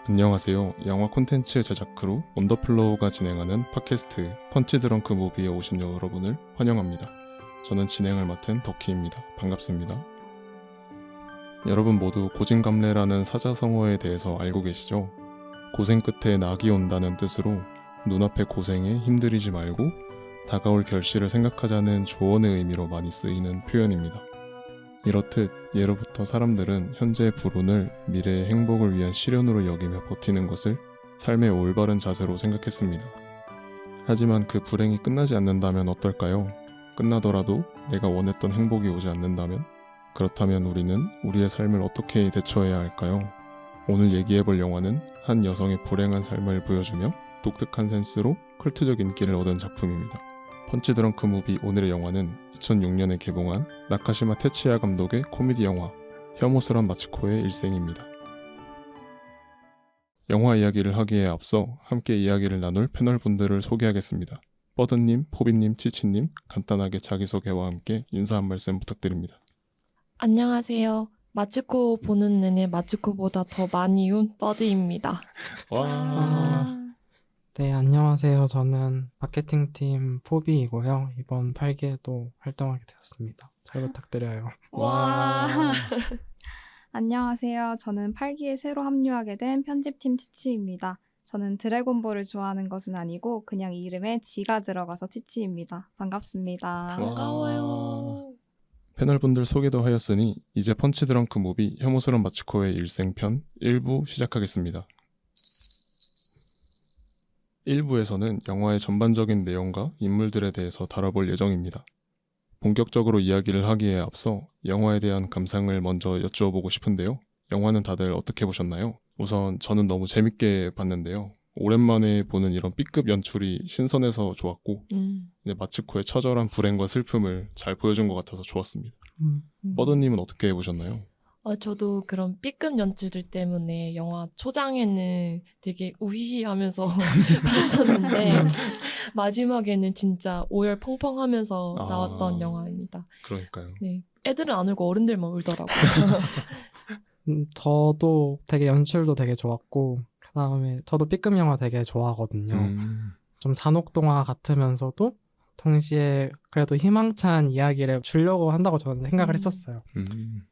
안녕하세요. 영화 콘텐츠 제작 크루 원더플로우가 진행하는 팟캐스트 펀치 드렁크 무비에 오신 여러분을 환영합니다. 저는 진행을 맡은 덕희입니다. 반갑습니다. 여러분 모두 고진감래라는 사자성어에 대해서 알고 계시죠? 고생 끝에 낙이 온다는 뜻으로 눈앞의 고생에 힘들이지 말고 다가올 결실을 생각하자는 조언의 의미로 많이 쓰이는 표현입니다. 이렇듯 예로부터 사람들은 현재의 불운을 미래의 행복을 위한 시련으로 여기며 버티는 것을 삶의 올바른 자세로 생각했습니다. 하지만 그 불행이 끝나지 않는다면 어떨까요? 끝나더라도 내가 원했던 행복이 오지 않는다면? 그렇다면 우리는 우리의 삶을 어떻게 대처해야 할까요? 오늘 얘기해볼 영화는 한 여성의 불행한 삶을 보여주며 독특한 센스로 컬트적 인기를 얻은 작품입니다. 펀치 드렁크 무비 오늘의 영화는 2006년에 개봉한 나카시마 테치야 감독의 코미디 영화 혐오스런 마츠코의 일생입니다. 영화 이야기를 하기에 앞서 함께 이야기를 나눌 패널분들을 소개하겠습니다. 뻐드님, 포비님, 치치님 간단하게 자기소개와 함께 인사 한 말씀 부탁드립니다. 안녕하세요. 마츠코 보는 내내 마츠코보다 더 많이 운 뻐드입니다. 와. 네, 안녕하세요. 저는 마케팅팀 포비이고요. 이번 8기에도 활동하게 되었습니다. 잘 부탁드려요. 와. 안녕하세요. 저는 8기에 새로 합류하게 된 편집팀 치치입니다. 저는 드래곤볼을 좋아하는 것은 아니고 그냥 이름에 G가 들어가서 치치입니다. 반갑습니다. 반가워요. 패널분들 소개도 하였으니 이제 펀치 드렁크 무비 혐오스런 마츠코의 일생편 1부 시작하겠습니다. 1부에서는 영화의 전반적인 내용과 인물들에 대해서 다뤄볼 예정입니다. 본격적으로 이야기를 하기에 앞서 영화에 대한 감상을 먼저 여쭈어보고 싶은데요. 영화는 다들 어떻게 보셨나요? 우선 저는 너무 재밌게 봤는데요. 오랜만에 보는 이런 B급 연출이 신선해서 좋았고 마츠코의 처절한 불행과 슬픔을 잘 보여준 것 같아서 좋았습니다. 뻐드님은 어떻게 보셨나요? 저도 그런 B급 연출들 때문에 영화 초장에는 되게 우히히하면서 봤었는데 마지막에는 진짜 오열 펑펑하면서 나왔던 영화입니다. 그러니까요. 네, 애들은 안 울고 어른들만 울더라고요. 저도 되게 연출도 되게 좋았고 그다음에 저도 B급 영화 되게 좋아하거든요. 좀 잔혹동화 같으면서도 동시에 그래도 희망찬 이야기를 주려고 한다고 저는 생각을 했었어요.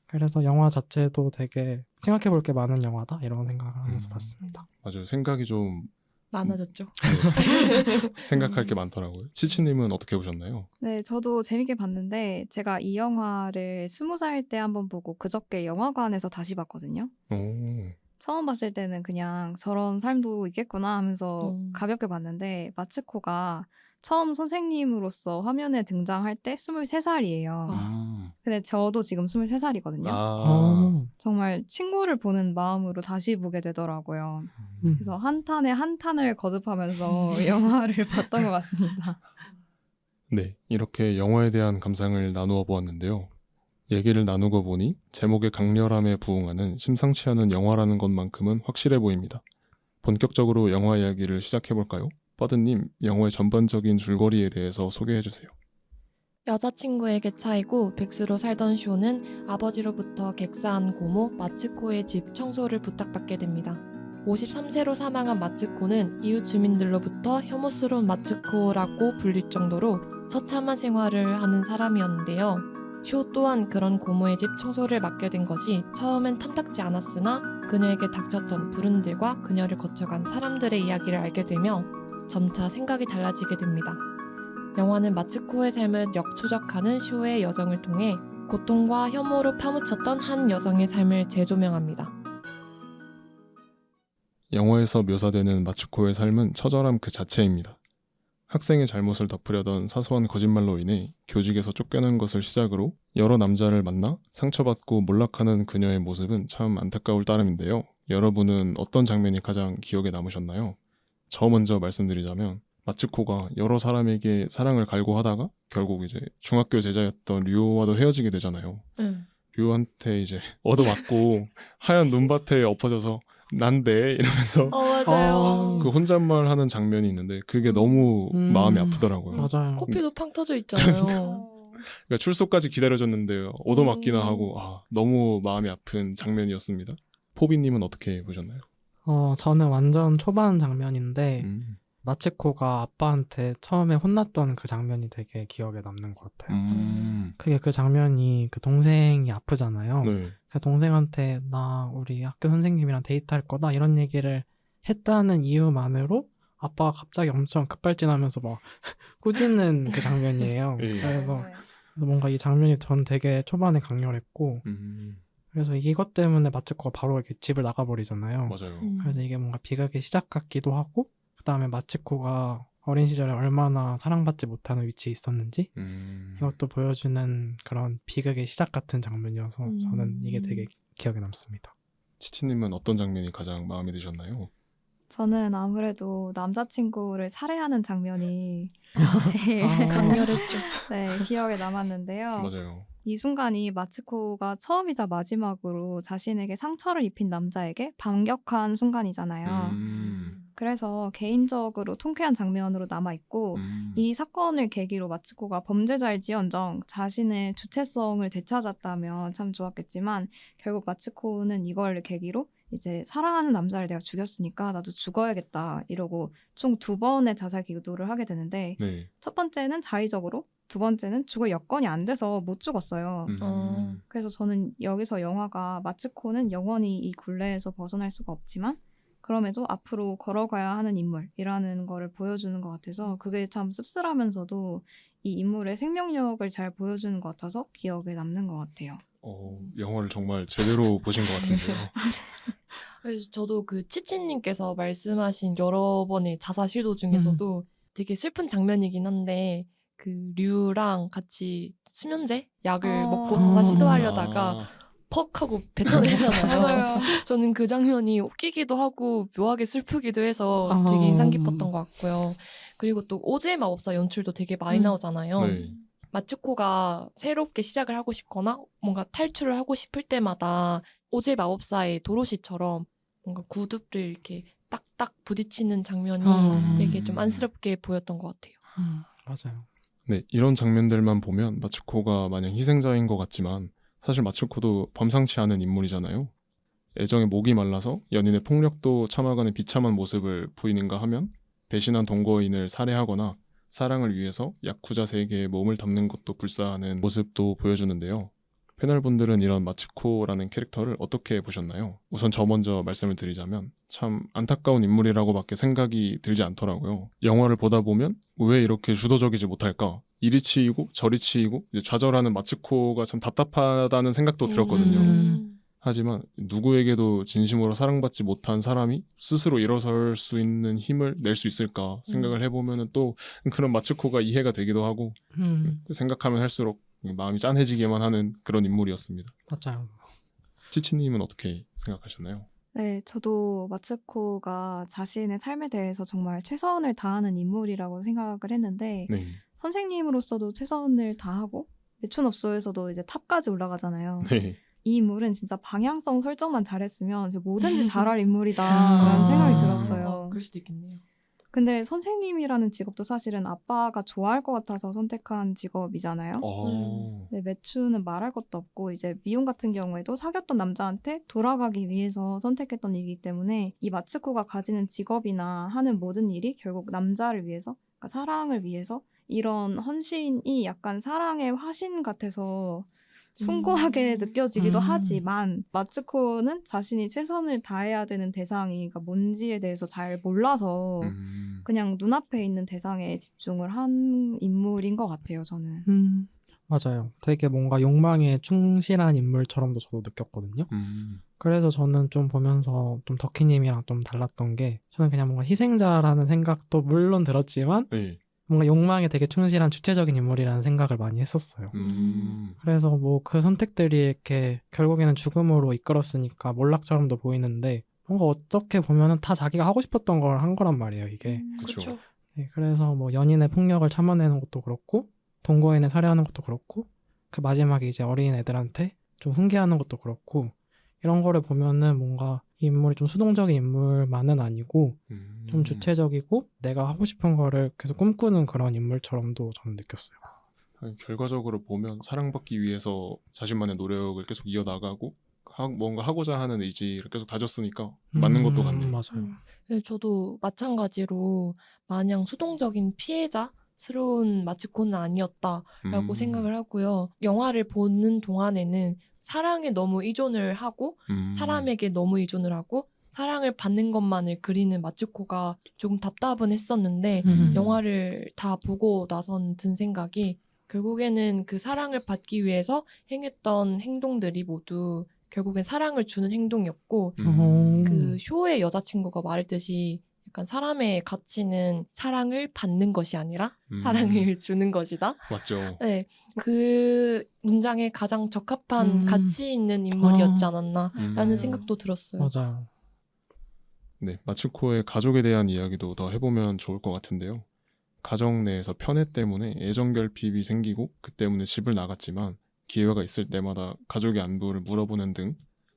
그래서 영화 자체도 되게 생각해 볼 게 많은 영화다 이런 생각을 하면서 봤습니다. 맞아요. 생각이 좀 많아졌죠. 네. 생각할 게 많더라고요. 치치님은 어떻게 보셨나요? 네, 저도 재밌게 봤는데 제가 이 영화를 20살 때 한번 보고 그저께 영화관에서 다시 봤거든요. 오. 처음 봤을 때는 그냥 저런 삶도 있겠구나 하면서 가볍게 봤는데 마츠코가 처음 선생님으로서 화면에 등장할 때 23살이에요. 근데 저도 지금 23살이거든요. 정말 친구를 보는 마음으로 다시 보게 되더라고요. 그래서 한 탄에 한 탄을 거듭하면서 영화를 봤던 것 같습니다. 네, 이렇게 영화에 대한 감상을 나누어 보았는데요. 얘기를 나누고 보니 제목의 강렬함에 부응하는 심상치 않은 영화라는 것만큼은 확실해 보입니다. 본격적으로 영화 이야기를 시작해볼까요? 뻐드님, 영화의 전반적인 줄거리에 대해서 소개해주세요. 여자친구에게 차이고 백수로 살던 쇼는 아버지로부터 객사한 고모 마츠코의 집 청소를 부탁받게 됩니다. 53세로 사망한 마츠코는 이웃 주민들로부터 혐오스러운 마츠코라고 불릴 정도로 처참한 생활을 하는 사람이었는데요. 쇼 또한 그런 고모의 집 청소를 맡게 된 것이 처음엔 탐탁지 않았으나 그녀에게 닥쳤던 불운들과 그녀를 거쳐간 사람들의 이야기를 알게 되며 점차 생각이 달라지게 됩니다. 영화는 마츠코의 삶을 역추적하는 쇼의 여정을 통해 고통과 혐오로 파묻혔던 한 여성의 삶을 재조명합니다. 영화에서 묘사되는 마츠코의 삶은 처절함 그 자체입니다. 학생의 잘못을 덮으려던 사소한 거짓말로 인해 교직에서 쫓겨난 것을 시작으로 여러 남자를 만나 상처받고 몰락하는 그녀의 모습은 참 안타까울 따름인데요. 여러분은 어떤 장면이 가장 기억에 남으셨나요? 저 먼저 말씀드리자면 마츠코가 여러 사람에게 사랑을 갈구하다가 결국 이제 중학교 제자였던 류와도 헤어지게 되잖아요. 류한테 이제 얻어맞고 하얀 눈밭에 엎어져서 난데 이러면서 맞아요. 그 혼잣말 하는 장면이 있는데 그게 너무 마음이 아프더라고요. 맞아요. 코피도 팡 터져 있잖아요. 그러니까 출소까지 기다려줬는데 얻어맞기나 하고 너무 마음이 아픈 장면이었습니다. 포비님은 어떻게 보셨나요? 저는 완전 초반 장면인데 음. 마츠코가 아빠한테 처음에 혼났던 그 장면이 되게 기억에 남는 것 같아요. 그게 그 장면이 그 동생이 아프잖아요. 네. 그 동생한테 나 우리 학교 선생님이랑 데이트할 거다 이런 얘기를 했다는 이유만으로 아빠가 갑자기 엄청 급발진하면서 막 꾸짖는 그 장면이에요. 예. 그래서 뭔가 이 장면이 전 되게 초반에 강렬했고 그래서 이것 때문에 마츠코가 바로 이렇게 집을 나가버리잖아요. 맞아요. 그래서 이게 뭔가 비극의 시작 같기도 하고 그 다음에 마츠코가 어린 시절에 얼마나 사랑받지 못하는 위치에 있었는지 이것도 보여주는 그런 비극의 시작 같은 장면이어서 저는 이게 되게 기억에 남습니다. 치치님은 어떤 장면이 가장 마음에 드셨나요? 저는 아무래도 남자친구를 살해하는 장면이 제일 강렬했죠. 네, 기억에 남았는데요. 맞아요. 이 순간이 마츠코가 처음이자 마지막으로 자신에게 상처를 입힌 남자에게 반격한 순간이잖아요. 그래서 개인적으로 통쾌한 장면으로 남아있고 이 사건을 계기로 마츠코가 범죄자일지언정 자신의 주체성을 되찾았다면 참 좋았겠지만 결국 마츠코는 이걸 계기로 이제 사랑하는 남자를 내가 죽였으니까 나도 죽어야겠다 이러고 총 2번의 자살 기도를 하게 되는데 네. 첫 번째는 자의적으로 두 번째는 죽을 여건이 안 돼서 못 죽었어요. 그래서 저는 여기서 영화가 마츠코는 영원히 이 굴레에서 벗어날 수가 없지만 그럼에도 앞으로 걸어가야 하는 인물이라는 거를 보여주는 것 같아서 그게 참 씁쓸하면서도 이 인물의 생명력을 잘 보여주는 것 같아서 기억에 남는 것 같아요. 영화를 정말 제대로 보신 것 같은데요. 그래서 저도 그 치치님께서 말씀하신 여러 번의 자살 시도 중에서도 되게 슬픈 장면이긴 한데 그 류랑 같이 수면제 약을 먹고 자살 시도하려다가 퍽 하고 뱉어내잖아요. 맞아요. 저는 그 장면이 웃기기도 하고 묘하게 슬프기도 해서 되게 인상 깊었던 것 같고요. 그리고 또 오즈의 마법사 연출도 되게 많이 나오잖아요. 네. 마츠코가 새롭게 시작을 하고 싶거나 뭔가 탈출을 하고 싶을 때마다 오즈의 마법사의 도로시처럼 뭔가 구둣를 이렇게 딱딱 부딪히는 장면이 되게 좀 안쓰럽게 보였던 것 같아요. 맞아요. 네, 이런 장면들만 보면 마츠코가 마냥 희생자인 것 같지만 사실 마츠코도 범상치 않은 인물이잖아요. 애정에 목이 말라서 연인의 폭력도 참아가는 비참한 모습을 부인인가 하면 배신한 동거인을 살해하거나 사랑을 위해서 야쿠자 세계에 몸을 담는 것도 불사하는 모습도 보여주는데요. 패널분들은 이런 마츠코라는 캐릭터를 어떻게 보셨나요? 우선 저 먼저 말씀을 드리자면 참 안타까운 인물이라고밖에 생각이 들지 않더라고요. 영화를 보다 보면 왜 이렇게 주도적이지 못할까? 이리 치이고 저리 치이고 좌절하는 마츠코가 참 답답하다는 생각도 들었거든요. 하지만 누구에게도 진심으로 사랑받지 못한 사람이 스스로 일어설 수 있는 힘을 낼 수 있을까 생각을 해보면 또 그런 마츠코가 이해가 되기도 하고 생각하면 할수록 마음이 짠해지게만 하는 그런 인물이었습니다. 맞아요. 치치님은 어떻게 생각하셨나요? 네, 저도 마츠코가 자신의 삶에 대해서 정말 최선을 다하는 인물이라고 생각을 했는데 네. 선생님으로서도 최선을 다하고 매춘업소에서도 이제 탑까지 올라가잖아요. 네. 이 인물은 진짜 방향성 설정만 잘했으면 이제 뭐든지 잘할 인물이다라는 생각이 들었어요. 그럴 수도 있겠네요. 근데 선생님이라는 직업도 사실은 아빠가 좋아할 것 같아서 선택한 직업이잖아요. 네, 매추는 말할 것도 없고 이제 미용 같은 경우에도 사귀었던 남자한테 돌아가기 위해서 선택했던 일이기 때문에 이 마츠코가 가지는 직업이나 하는 모든 일이 결국 남자를 위해서, 그러니까 사랑을 위해서 이런 헌신이 약간 사랑의 화신 같아서 숭고하게 느껴지기도 하지만 마츠코는 자신이 최선을 다해야 되는 대상이 뭔지에 대해서 잘 몰라서 그냥 눈앞에 있는 대상에 집중을 한 인물인 것 같아요, 저는. 맞아요. 되게 뭔가 욕망에 충실한 인물처럼도 저도 느꼈거든요. 그래서 저는 좀 보면서 좀 덕희님이랑 좀 달랐던 게 저는 그냥 뭔가 희생자라는 생각도 물론 들었지만 네. 뭔가 욕망에 되게 충실한 주체적인 인물이라는 생각을 많이 했었어요. 그래서 뭐 그 선택들이 이렇게 결국에는 죽음으로 이끌었으니까 몰락처럼도 보이는데 뭔가 어떻게 보면은 다 자기가 하고 싶었던 걸 한 거란 말이에요, 이게. 그렇죠. 네, 그래서 뭐 연인의 폭력을 참아내는 것도 그렇고 동거인을 살해하는 것도 그렇고 그 마지막에 이제 어린 애들한테 좀 훈계하는 것도 그렇고 이런 거를 보면은 뭔가 이 인물이 좀 수동적인 인물만은 아니고 좀 주체적이고 내가 하고 싶은 거를 계속 꿈꾸는 그런 인물처럼도 저는 느꼈어요. 결과적으로 보면 사랑받기 위해서 자신만의 노력을 계속 이어나가고 뭔가 하고자 하는 의지를 계속 다졌으니까 맞는 것도 같네요. 맞아요. 네, 저도 마찬가지로 마냥 수동적인 피해자스러운 마츠코는 아니었다라고 생각을 하고요. 영화를 보는 동안에는 사랑에 너무 의존을 하고 사람에게 너무 의존을 하고 사랑을 받는 것만을 그리는 마츠코가 조금 답답은 했었는데 영화를 다 보고 나선 든 생각이 결국에는 그 사랑을 받기 위해서 행했던 행동들이 모두 결국엔 사랑을 주는 행동이었고 그 쇼의 여자친구가 말했듯이 약간 사람의 가치는 사랑을 받는 것이 아니라 사랑을 주는 것이다. 맞죠. 네, 그 문장에 가장 적합한 가치 있는 인물이었지 않았나라는 생각도 들었어요. 맞아요. 네, 마츠코의 가족에 대한 이야기도 더 해보면 좋을 것 같은데요. 가정 내에서 편애 때문에 애정 결핍이 생기고 그 때문에 집을 나갔지만 기회가 있을 때마다 가족의 안부를 물어보는 등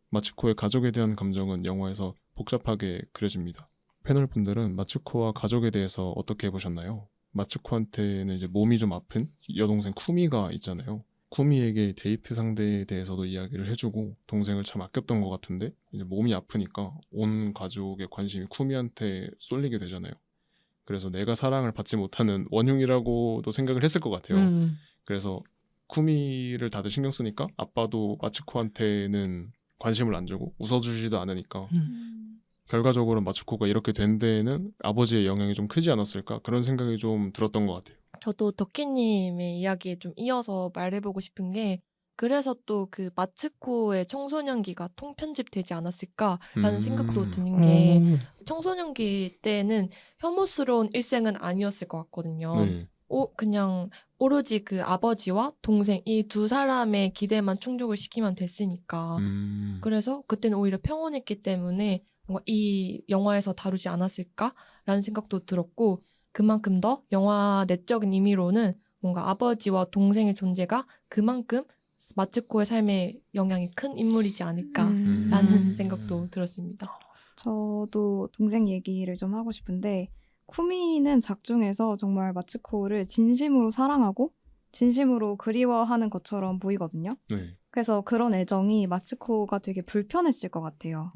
마츠코의 가족에 대한 감정은 영화에서 복잡하게 그려집니다. 패널 분들은 마츠코와 가족에 대해서 어떻게 보셨나요? 마츠코한테는 이제 몸이 좀 아픈 여동생 쿠미가 있잖아요. 쿠미에게 데이트 상대에 대해서도 이야기를 해주고 동생을 참 아꼈던 것 같은데 이제 몸이 아프니까 온 가족의 관심이 쿠미한테 쏠리게 되잖아요. 그래서 내가 사랑을 받지 못하는 원흉이라고도 생각을 했을 것 같아요. 그래서 쿠미를 다들 신경 쓰니까 아빠도 마츠코한테는 관심을 안 주고 웃어주지도 않으니까 결과적으로 마츠코가 이렇게 된 데에는 아버지의 영향이 좀 크지 않았을까 그런 생각이 좀 들었던 것 같아요. 저도 덕희님의 이야기에 좀 이어서 말해보고 싶은 게 그래서 또 그 마츠코의 청소년기가 통편집되지 않았을까라는 생각도 드는 게 청소년기 때는 혐오스러운 일생은 아니었을 것 같거든요. 네. 그냥 오로지 그 아버지와 동생 이 두 사람의 기대만 충족을 시키면 됐으니까 그래서 그때는 오히려 평온했기 때문에 뭔가 이 영화에서 다루지 않았을까라는 생각도 들었고 그만큼 더 영화 내적인 의미로는 뭔가 아버지와 동생의 존재가 그만큼 마츠코의 삶에 영향이 큰 인물이지 않을까라는 생각도 들었습니다. 저도 동생 얘기를 좀 하고 싶은데 쿠미는 작중에서 정말 마츠코를 진심으로 사랑하고 진심으로 그리워하는 것처럼 보이거든요. 네. 그래서 그런 애정이 마츠코가 되게 불편했을 것 같아요.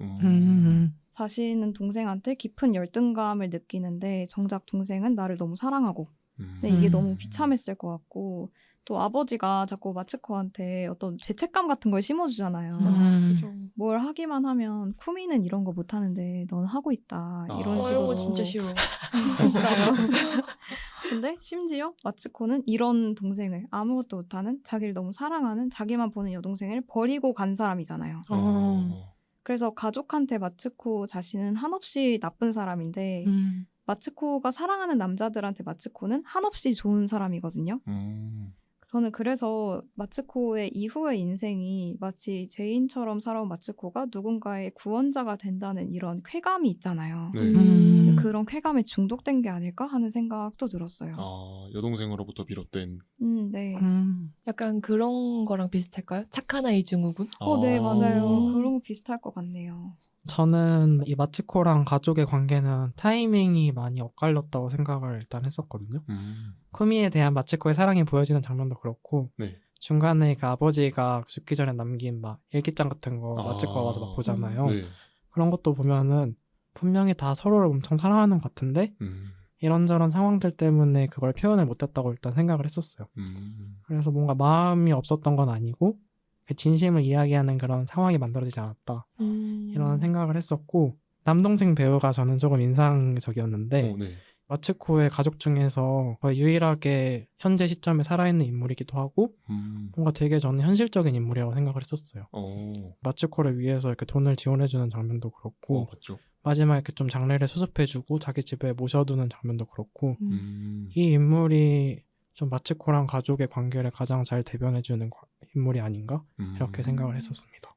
자신은 동생한테 깊은 열등감을 느끼는데 정작 동생은 나를 너무 사랑하고 근데 이게 너무 비참했을 것 같고 또 아버지가 자꾸 마츠코한테 어떤 죄책감 같은 걸 심어주잖아요. 그죠. 뭘 하기만 하면 쿠미는 이런 거 못하는데 넌 하고 있다 이런 식으로. 이런 거 진짜 싫어. 그러니까요. 근데 심지어 마츠코는 이런 동생을 아무것도 못하는 자기를 너무 사랑하는 자기만 보는 여동생을 버리고 간 사람이잖아요. 그래서 가족한테 마츠코 자신은 한없이 나쁜 사람인데 마츠코가 사랑하는 남자들한테 마츠코는 한없이 좋은 사람이거든요. 저는 그래서 마츠코의 이후의 인생이 마치 죄인처럼 살아온 마츠코가 누군가의 구원자가 된다는 이런 쾌감이 있잖아요. 네. 그런 쾌감에 중독된 게 아닐까 하는 생각도 들었어요. 여동생으로부터 비롯된. 네. 약간 그런 거랑 비슷할까요? 착한 아이 증후군? 네, 맞아요. 그런 거 비슷할 것 같네요. 저는 이 마츠코랑 가족의 관계는 타이밍이 많이 엇갈렸다고 생각을 일단 했었거든요. 쿠미에 대한 마츠코의 사랑이 보여지는 장면도 그렇고 네. 중간에 그 아버지가 죽기 전에 남긴 막 일기장 같은 거 마츠코가 와서 막 보잖아요. 네. 그런 것도 보면은 분명히 다 서로를 엄청 사랑하는 것 같은데 이런저런 상황들 때문에 그걸 표현을 못했다고 일단 생각을 했었어요. 그래서 뭔가 마음이 없었던 건 아니고 진심을 이야기하는 그런 상황이 만들어지지 않았다 이런 생각을 했었고 남동생 배우가 저는 조금 인상적이었는데 네. 마츠코의 가족 중에서 거의 유일하게 현재 시점에 살아있는 인물이기도 하고 뭔가 되게 저는 현실적인 인물이라고 생각을 했었어요. 마츠코를 위해서 이렇게 돈을 지원해주는 장면도 그렇고 맞죠. 마지막에 이렇게 좀 장례를 수습해주고 자기 집에 모셔두는 장면도 그렇고 이 인물이 좀 마츠코랑 가족의 관계를 가장 잘 대변해주는 인물이 아닌가 이렇게 생각을 했었습니다.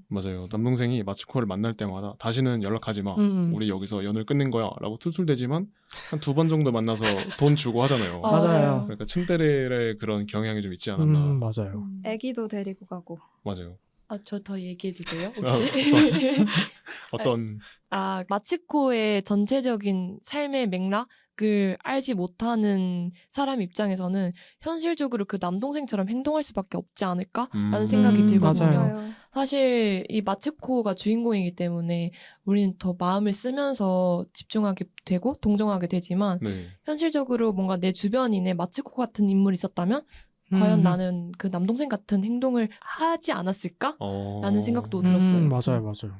맞아요. 남동생이 마츠코를 만날 때마다 다시는 연락하지 마. 우리 여기서 연을 끊는 거야 라고 툴툴대지만 한 2번 정도 만나서 돈 주고 하잖아요. 맞아요. 그러니까 츤데레의 그런 경향이 좀 있지 않았나. 맞아요. 애기도 데리고 가고. 맞아요. 저 더 얘기해도 돼요? 혹시? 어떤 마츠코의 전체적인 삶의 맥락 를 알지 못하는 사람 입장에서는 현실적으로 그 남동생처럼 행동할 수밖에 없지 않을까라는 생각이 들거든요. 맞아요. 사실 이 마츠코가 주인공이기 때문에 우리는 더 마음을 쓰면서 집중하게 되고 동정하게 되지만 네. 현실적으로 뭔가 내 주변인에 마츠코 같은 인물이 있었다면 과연 나는 그 남동생 같은 행동을 하지 않았을까? 라는 생각도 들었어요. 맞아요, 맞아요.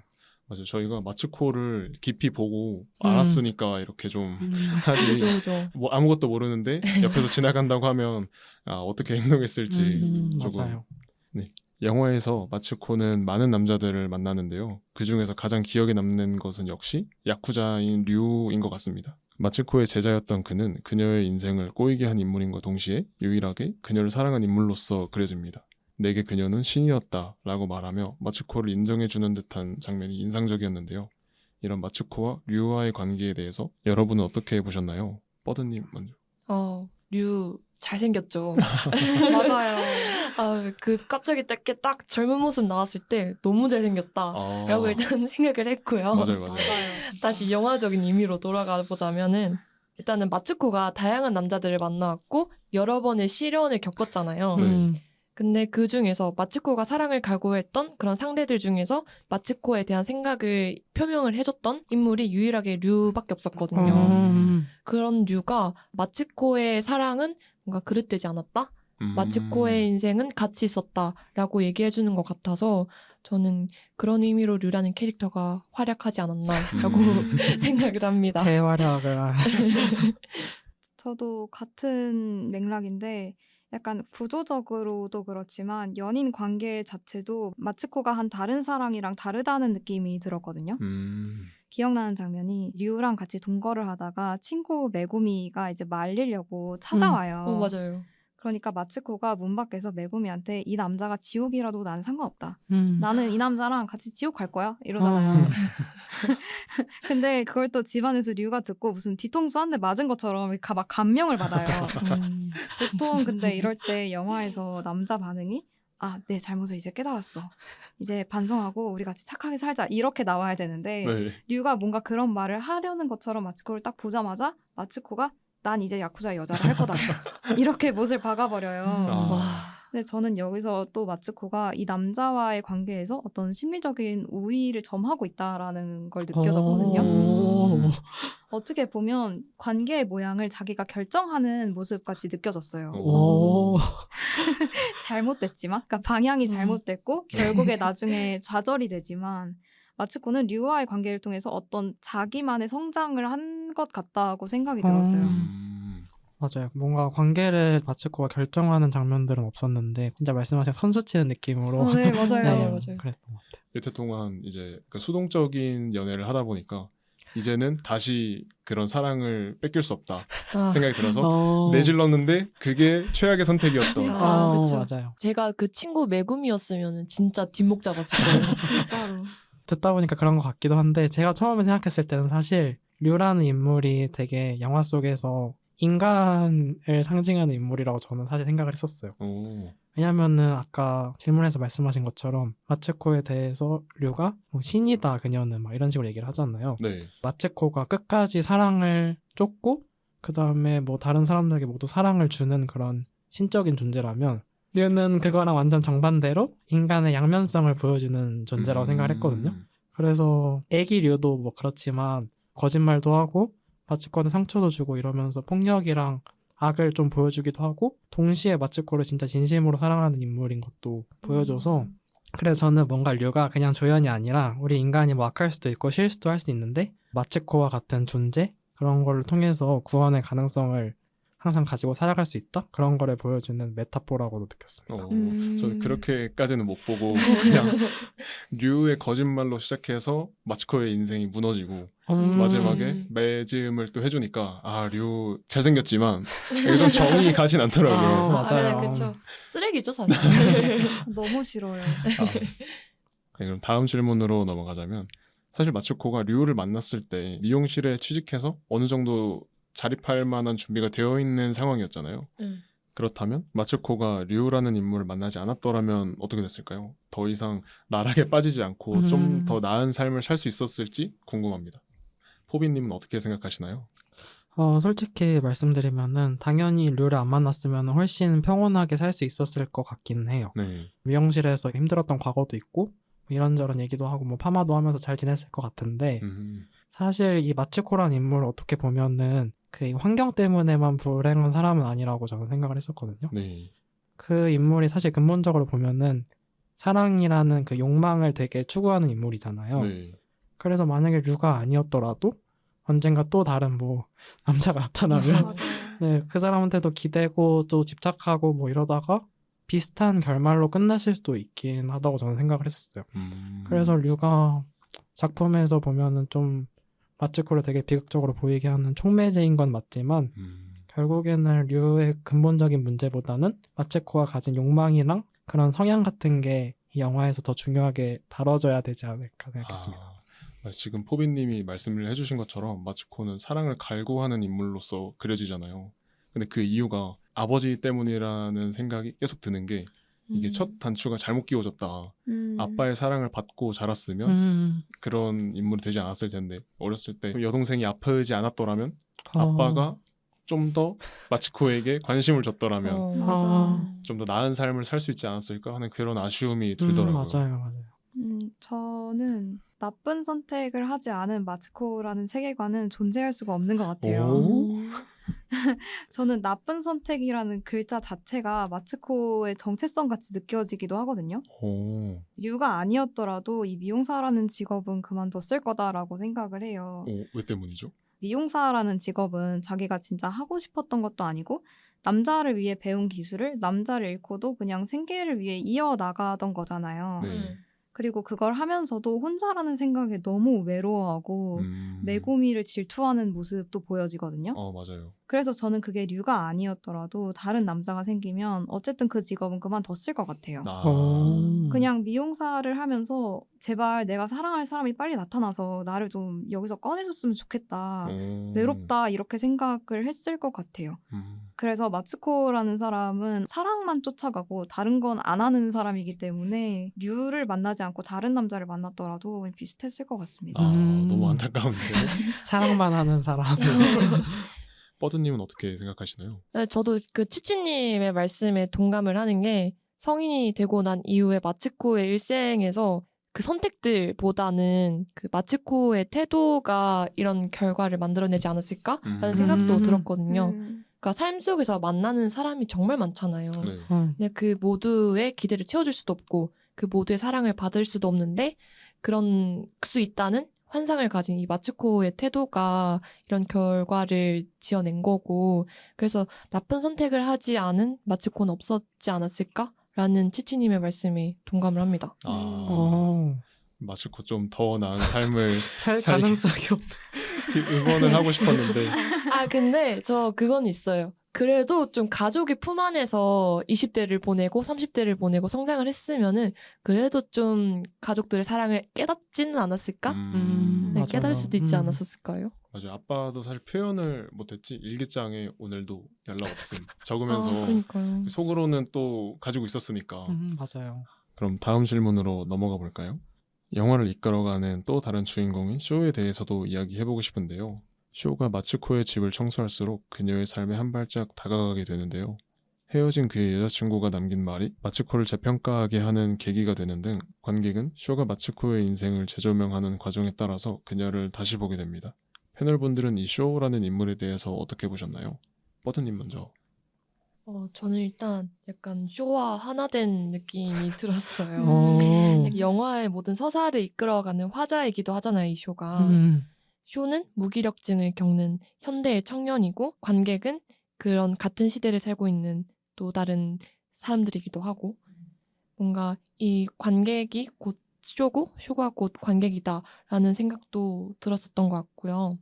맞아요. 저희가 마츠코를 깊이 보고 알았으니까 이렇게 좀 하지. 그죠. 뭐 아무것도 모르는데 옆에서 지나간다고 하면 어떻게 행동했을지 조금. 맞아요. 네. 영화에서 마츠코는 많은 남자들을 만나는데요. 그 중에서 가장 기억에 남는 것은 역시 야쿠자인 류인 것 같습니다. 마츠코의 제자였던 그는 그녀의 인생을 꼬이게 한 인물인과 동시에 유일하게 그녀를 사랑한 인물로서 그려집니다. 내게 그녀는 신이었다 라고 말하며 마츠코를 인정해주는 듯한 장면이 인상적이었는데요. 이런 마츠코와 류와의 관계에 대해서 여러분은 어떻게 보셨나요? 버드님 먼저. 류 잘생겼죠. 맞아요. 그 갑자기 딱 젊은 모습 나왔을 때 너무 잘생겼다 라고 일단 생각을 했고요. 맞아요. 다시 영화적인 의미로 돌아가 보자면은 일단은 마츠코가 다양한 남자들을 만나왔고 여러 번의 시련을 겪었잖아요. 근데 그 중에서 마츠코가 사랑을 갈구했던 그런 상대들 중에서 마츠코에 대한 생각을 표명을 해줬던 인물이 유일하게 류밖에 없었거든요. 그런 류가 마츠코의 사랑은 뭔가 그릇되지 않았다? 마츠코의 인생은 가치 있었다라고 얘기해주는 것 같아서 저는 그런 의미로 류라는 캐릭터가 활약하지 않았나라고 생각을 합니다. 대활약을. 저도 같은 맥락인데 약간 구조적으로도 그렇지만 연인 관계 자체도 마츠코가 한 다른 사랑이랑 다르다는 느낌이 들었거든요. 기억나는 장면이 류랑 같이 동거를 하다가 친구 메구미가 이제 말리려고 찾아와요. 맞아요. 그러니까 마츠코가 문 밖에서 메구미한테 이 남자가 지옥이라도 난 상관없다. 나는 이 남자랑 같이 지옥 갈 거야. 이러잖아요. 근데 그걸 또 집안에서 류가 듣고 무슨 뒤통수 한 대 맞은 것처럼 막 감명을 받아요. 보통 근데 이럴 때 영화에서 남자 반응이 내 잘못을 이제 깨달았어. 이제 반성하고 우리 같이 착하게 살자. 이렇게 나와야 되는데 네. 류가 뭔가 그런 말을 하려는 것처럼 마츠코를 딱 보자마자 마츠코가 난 이제 야쿠자 여자를 할 거다. 이렇게 못을 박아버려요. 근데 저는 여기서 또 마츠코가 이 남자와의 관계에서 어떤 심리적인 우위를 점하고 있다라는 걸 느껴졌거든요. 어떻게 보면 관계의 모양을 자기가 결정하는 모습같이 느껴졌어요. 잘못됐지만, 그러니까 방향이 잘못됐고 결국에 나중에 좌절이 되지만 마츠코는 류와의 관계를 통해서 어떤 자기만의 성장을 한 것 같다고 생각이 들었어요. 맞아요. 뭔가 관계를 마츠코가 결정하는 장면들은 없었는데 진짜 말씀하신 선수 치는 느낌으로 네, 맞아요. 맞아요. 그랬던 것 같아요. 여태 동안 이제 그 수동적인 연애를 하다 보니까 이제는 다시 그런 사랑을 뺏길 수 없다 생각이 들어서 내질렀는데 그게 최악의 선택이었던. 그쵸. 맞아요. 제가 그 친구 메구미였으면 진짜 뒷목 잡았을 거예요. 진짜로. 듣다 보니까 그런 것 같기도 한데 제가 처음에 생각했을 때는 사실 류라는 인물이 되게 영화 속에서 인간을 상징하는 인물이라고 저는 사실 생각을 했었어요. 왜냐면은 아까 질문에서 말씀하신 것처럼 마츠코에 대해서 류가 신이다 그녀는 막 이런 식으로 얘기를 하잖아요. 네. 마츠코가 끝까지 사랑을 쫓고 그 다음에 뭐 다른 사람들에게 모두 사랑을 주는 그런 신적인 존재라면 류는 그거랑 완전 정반대로 인간의 양면성을 보여주는 존재라고 생각을 했거든요. 그래서 애기 류도 뭐 그렇지만 거짓말도 하고 마츠코한테 상처도 주고 이러면서 폭력이랑 악을 좀 보여주기도 하고 동시에 마츠코를 진짜 진심으로 사랑하는 인물인 것도 보여줘서 그래서 저는 뭔가 류가 그냥 조연이 아니라 우리 인간이 뭐 악할 수도 있고 실수도 할 수 있는데 마츠코와 같은 존재 그런 걸 통해서 구원의 가능성을 항상 가지고 살아갈 수 있다? 그런 거를 보여주는 메타포라고도 느꼈습니다. 저는 그렇게까지는 못 보고 그냥 류의 거짓말로 시작해서 마츠코의 인생이 무너지고 마지막에 매짐을 또 해주니까 류 잘생겼지만 이게 좀 정이 가진 않더라고요. 맞아요. 그쵸. 쓰레기죠 사실. 너무 싫어요. 네, 그럼 다음 질문으로 넘어가자면 사실 마츠코가 류를 만났을 때 미용실에 취직해서 어느 정도 자립할 만한 준비가 되어 있는 상황이었잖아요. 그렇다면 마츠코가 류라는 인물을 만나지 않았더라면 어떻게 됐을까요? 더 이상 나락에 빠지지 않고 좀 더 나은 삶을 살 수 있었을지 궁금합니다. 포비님은 어떻게 생각하시나요? 솔직히 말씀드리면은 당연히 류를 안 만났으면 훨씬 평온하게 살 수 있었을 것 같긴 해요. 네. 미용실에서 힘들었던 과거도 있고 이런저런 얘기도 하고 뭐 파마도 하면서 잘 지냈을 것 같은데 사실 이 마츠코란 인물을 어떻게 보면은 그 환경 때문에만 불행한 사람은 아니라고 저는 생각을 했었거든요. 네. 그 인물이 사실 근본적으로 보면은 사랑이라는 그 욕망을 되게 추구하는 인물이잖아요. 네. 그래서 만약에 류가 아니었더라도 언젠가 또 다른 뭐 남자가 나타나면 맞아요. 네, 그 사람한테도 기대고 또 집착하고 뭐 이러다가 비슷한 결말로 끝났을 수도 있긴 하다고 저는 생각을 했었어요. 그래서 류가 작품에서 보면은 좀 마츠코를 되게 비극적으로 보이게 하는 촉매제인 건 맞지만 결국에는 류의 근본적인 문제보다는 마츠코가 가진 욕망이랑 그런 성향 같은 게 이 영화에서 더 중요하게 다뤄져야 되지 않을까 생각했습니다. 지금 포비님이 말씀을 해주신 것처럼 마츠코는 사랑을 갈구하는 인물로서 그려지잖아요. 근데 그 이유가 아버지 때문이라는 생각이 계속 드는 게 이게 첫 단추가 잘못 끼워졌다. 아빠의 사랑을 받고 자랐으면 그런 인물이 되지 않았을 텐데 어렸을 때 여동생이 아프지 않았더라면 아빠가 좀 더 마츠코에게 관심을 줬더라면 맞아. 좀 더 나은 삶을 살 수 있지 않았을까 하는 그런 아쉬움이 들더라고요. 맞아요. 저는 나쁜 선택을 하지 않은 마츠코라는 세계관은 존재할 수가 없는 것 같아요. 오? 저는 나쁜 선택이라는 글자 자체가 마츠코의 정체성 같이 느껴지기도 하거든요. 오. 류가 아니었더라도 이 미용사라는 직업은 그만뒀을 거다라고 생각을 해요. 왜 때문이죠? 미용사라는 직업은 자기가 진짜 하고 싶었던 것도 아니고 남자를 위해 배운 기술을 남자를 잃고도 그냥 생계를 위해 이어나가던 거잖아요. 네. 그리고 그걸 하면서도 혼자라는 생각에 너무 외로워하고 매구미를 질투하는 모습도 보여지거든요. 맞아요. 그래서 저는 그게 류가 아니었더라도 다른 남자가 생기면 어쨌든 그 직업은 그만뒀을 것 같아요. 그냥 미용사를 하면서 제발 내가 사랑할 사람이 빨리 나타나서 나를 좀 여기서 꺼내줬으면 좋겠다. 외롭다 이렇게 생각을 했을 것 같아요. 그래서 마츠코라는 사람은 사랑만 쫓아가고 다른 건 안 하는 사람이기 때문에 류를 만나지 않고 다른 남자를 만났더라도 비슷했을 것 같습니다. 너무 안타까운데요. 사랑만 하는 사람. 버드님은 어떻게 생각하시나요? 네, 저도 그 치치님의 말씀에 동감을 하는 게 성인이 되고 난 이후에 마츠코의 일생에서 그 선택들보다는 그 마츠코의 태도가 이런 결과를 만들어내지 않았을까라는 생각도 들었거든요. 그러니까 삶 속에서 만나는 사람이 정말 많잖아요. 네. 근데 그 모두의 기대를 채워줄 수도 없고 그 모두의 사랑을 받을 수도 없는데 그런 수 있다는 환상을 가진 이 마츠코의 태도가 이런 결과를 지어낸 거고 그래서 나쁜 선택을 하지 않은 마츠코는 없었지 않았을까라는 치치님의 말씀에 동감을 합니다. 마츠코 좀 더 나은 삶을 살 가능성이 없는. 응원을 하고 싶었는데 근데 저 그건 있어요. 그래도 좀 가족의 품 안에서 20대를 보내고 30대를 보내고 성장을 했으면은 그래도 좀 가족들의 사랑을 깨닫지는 않았을까? 네, 깨달을 수도 있지 않았을까요? 맞아요. 아빠도 사실 표현을 못했지 일기장에 오늘도 연락 없음 적으면서 그러니까요. 속으로는 또 가지고 있었으니까. 맞아요. 그럼 다음 질문으로 넘어가 볼까요? 영화를 이끌어가는 또 다른 주인공인 쇼에 대해서도 이야기해보고 싶은데요. 쇼가 마츠코의 집을 청소할수록 그녀의 삶에 한 발짝 다가가게 되는데요. 헤어진 그의 여자친구가 남긴 말이 마츠코를 재평가하게 하는 계기가 되는 등 관객은 쇼가 마츠코의 인생을 재조명하는 과정에 따라서 그녀를 다시 보게 됩니다. 패널분들은 이 쇼라는 인물에 대해서 어떻게 보셨나요? 버드님 먼저. 저는 일단 약간 쇼와 하나 된 느낌이 들었어요. 영화의 모든 서사를 이끌어가는 화자이기도 하잖아요, 이 쇼가. 쇼는 무기력증을 겪는 현대의 청년이고 관객은 그런 같은 시대를 살고 있는 또 다른 사람들이기도 하고 뭔가 이 관객이 곧 쇼고 쇼가 곧 관객이다라는 생각도 들었었던 것 같고요.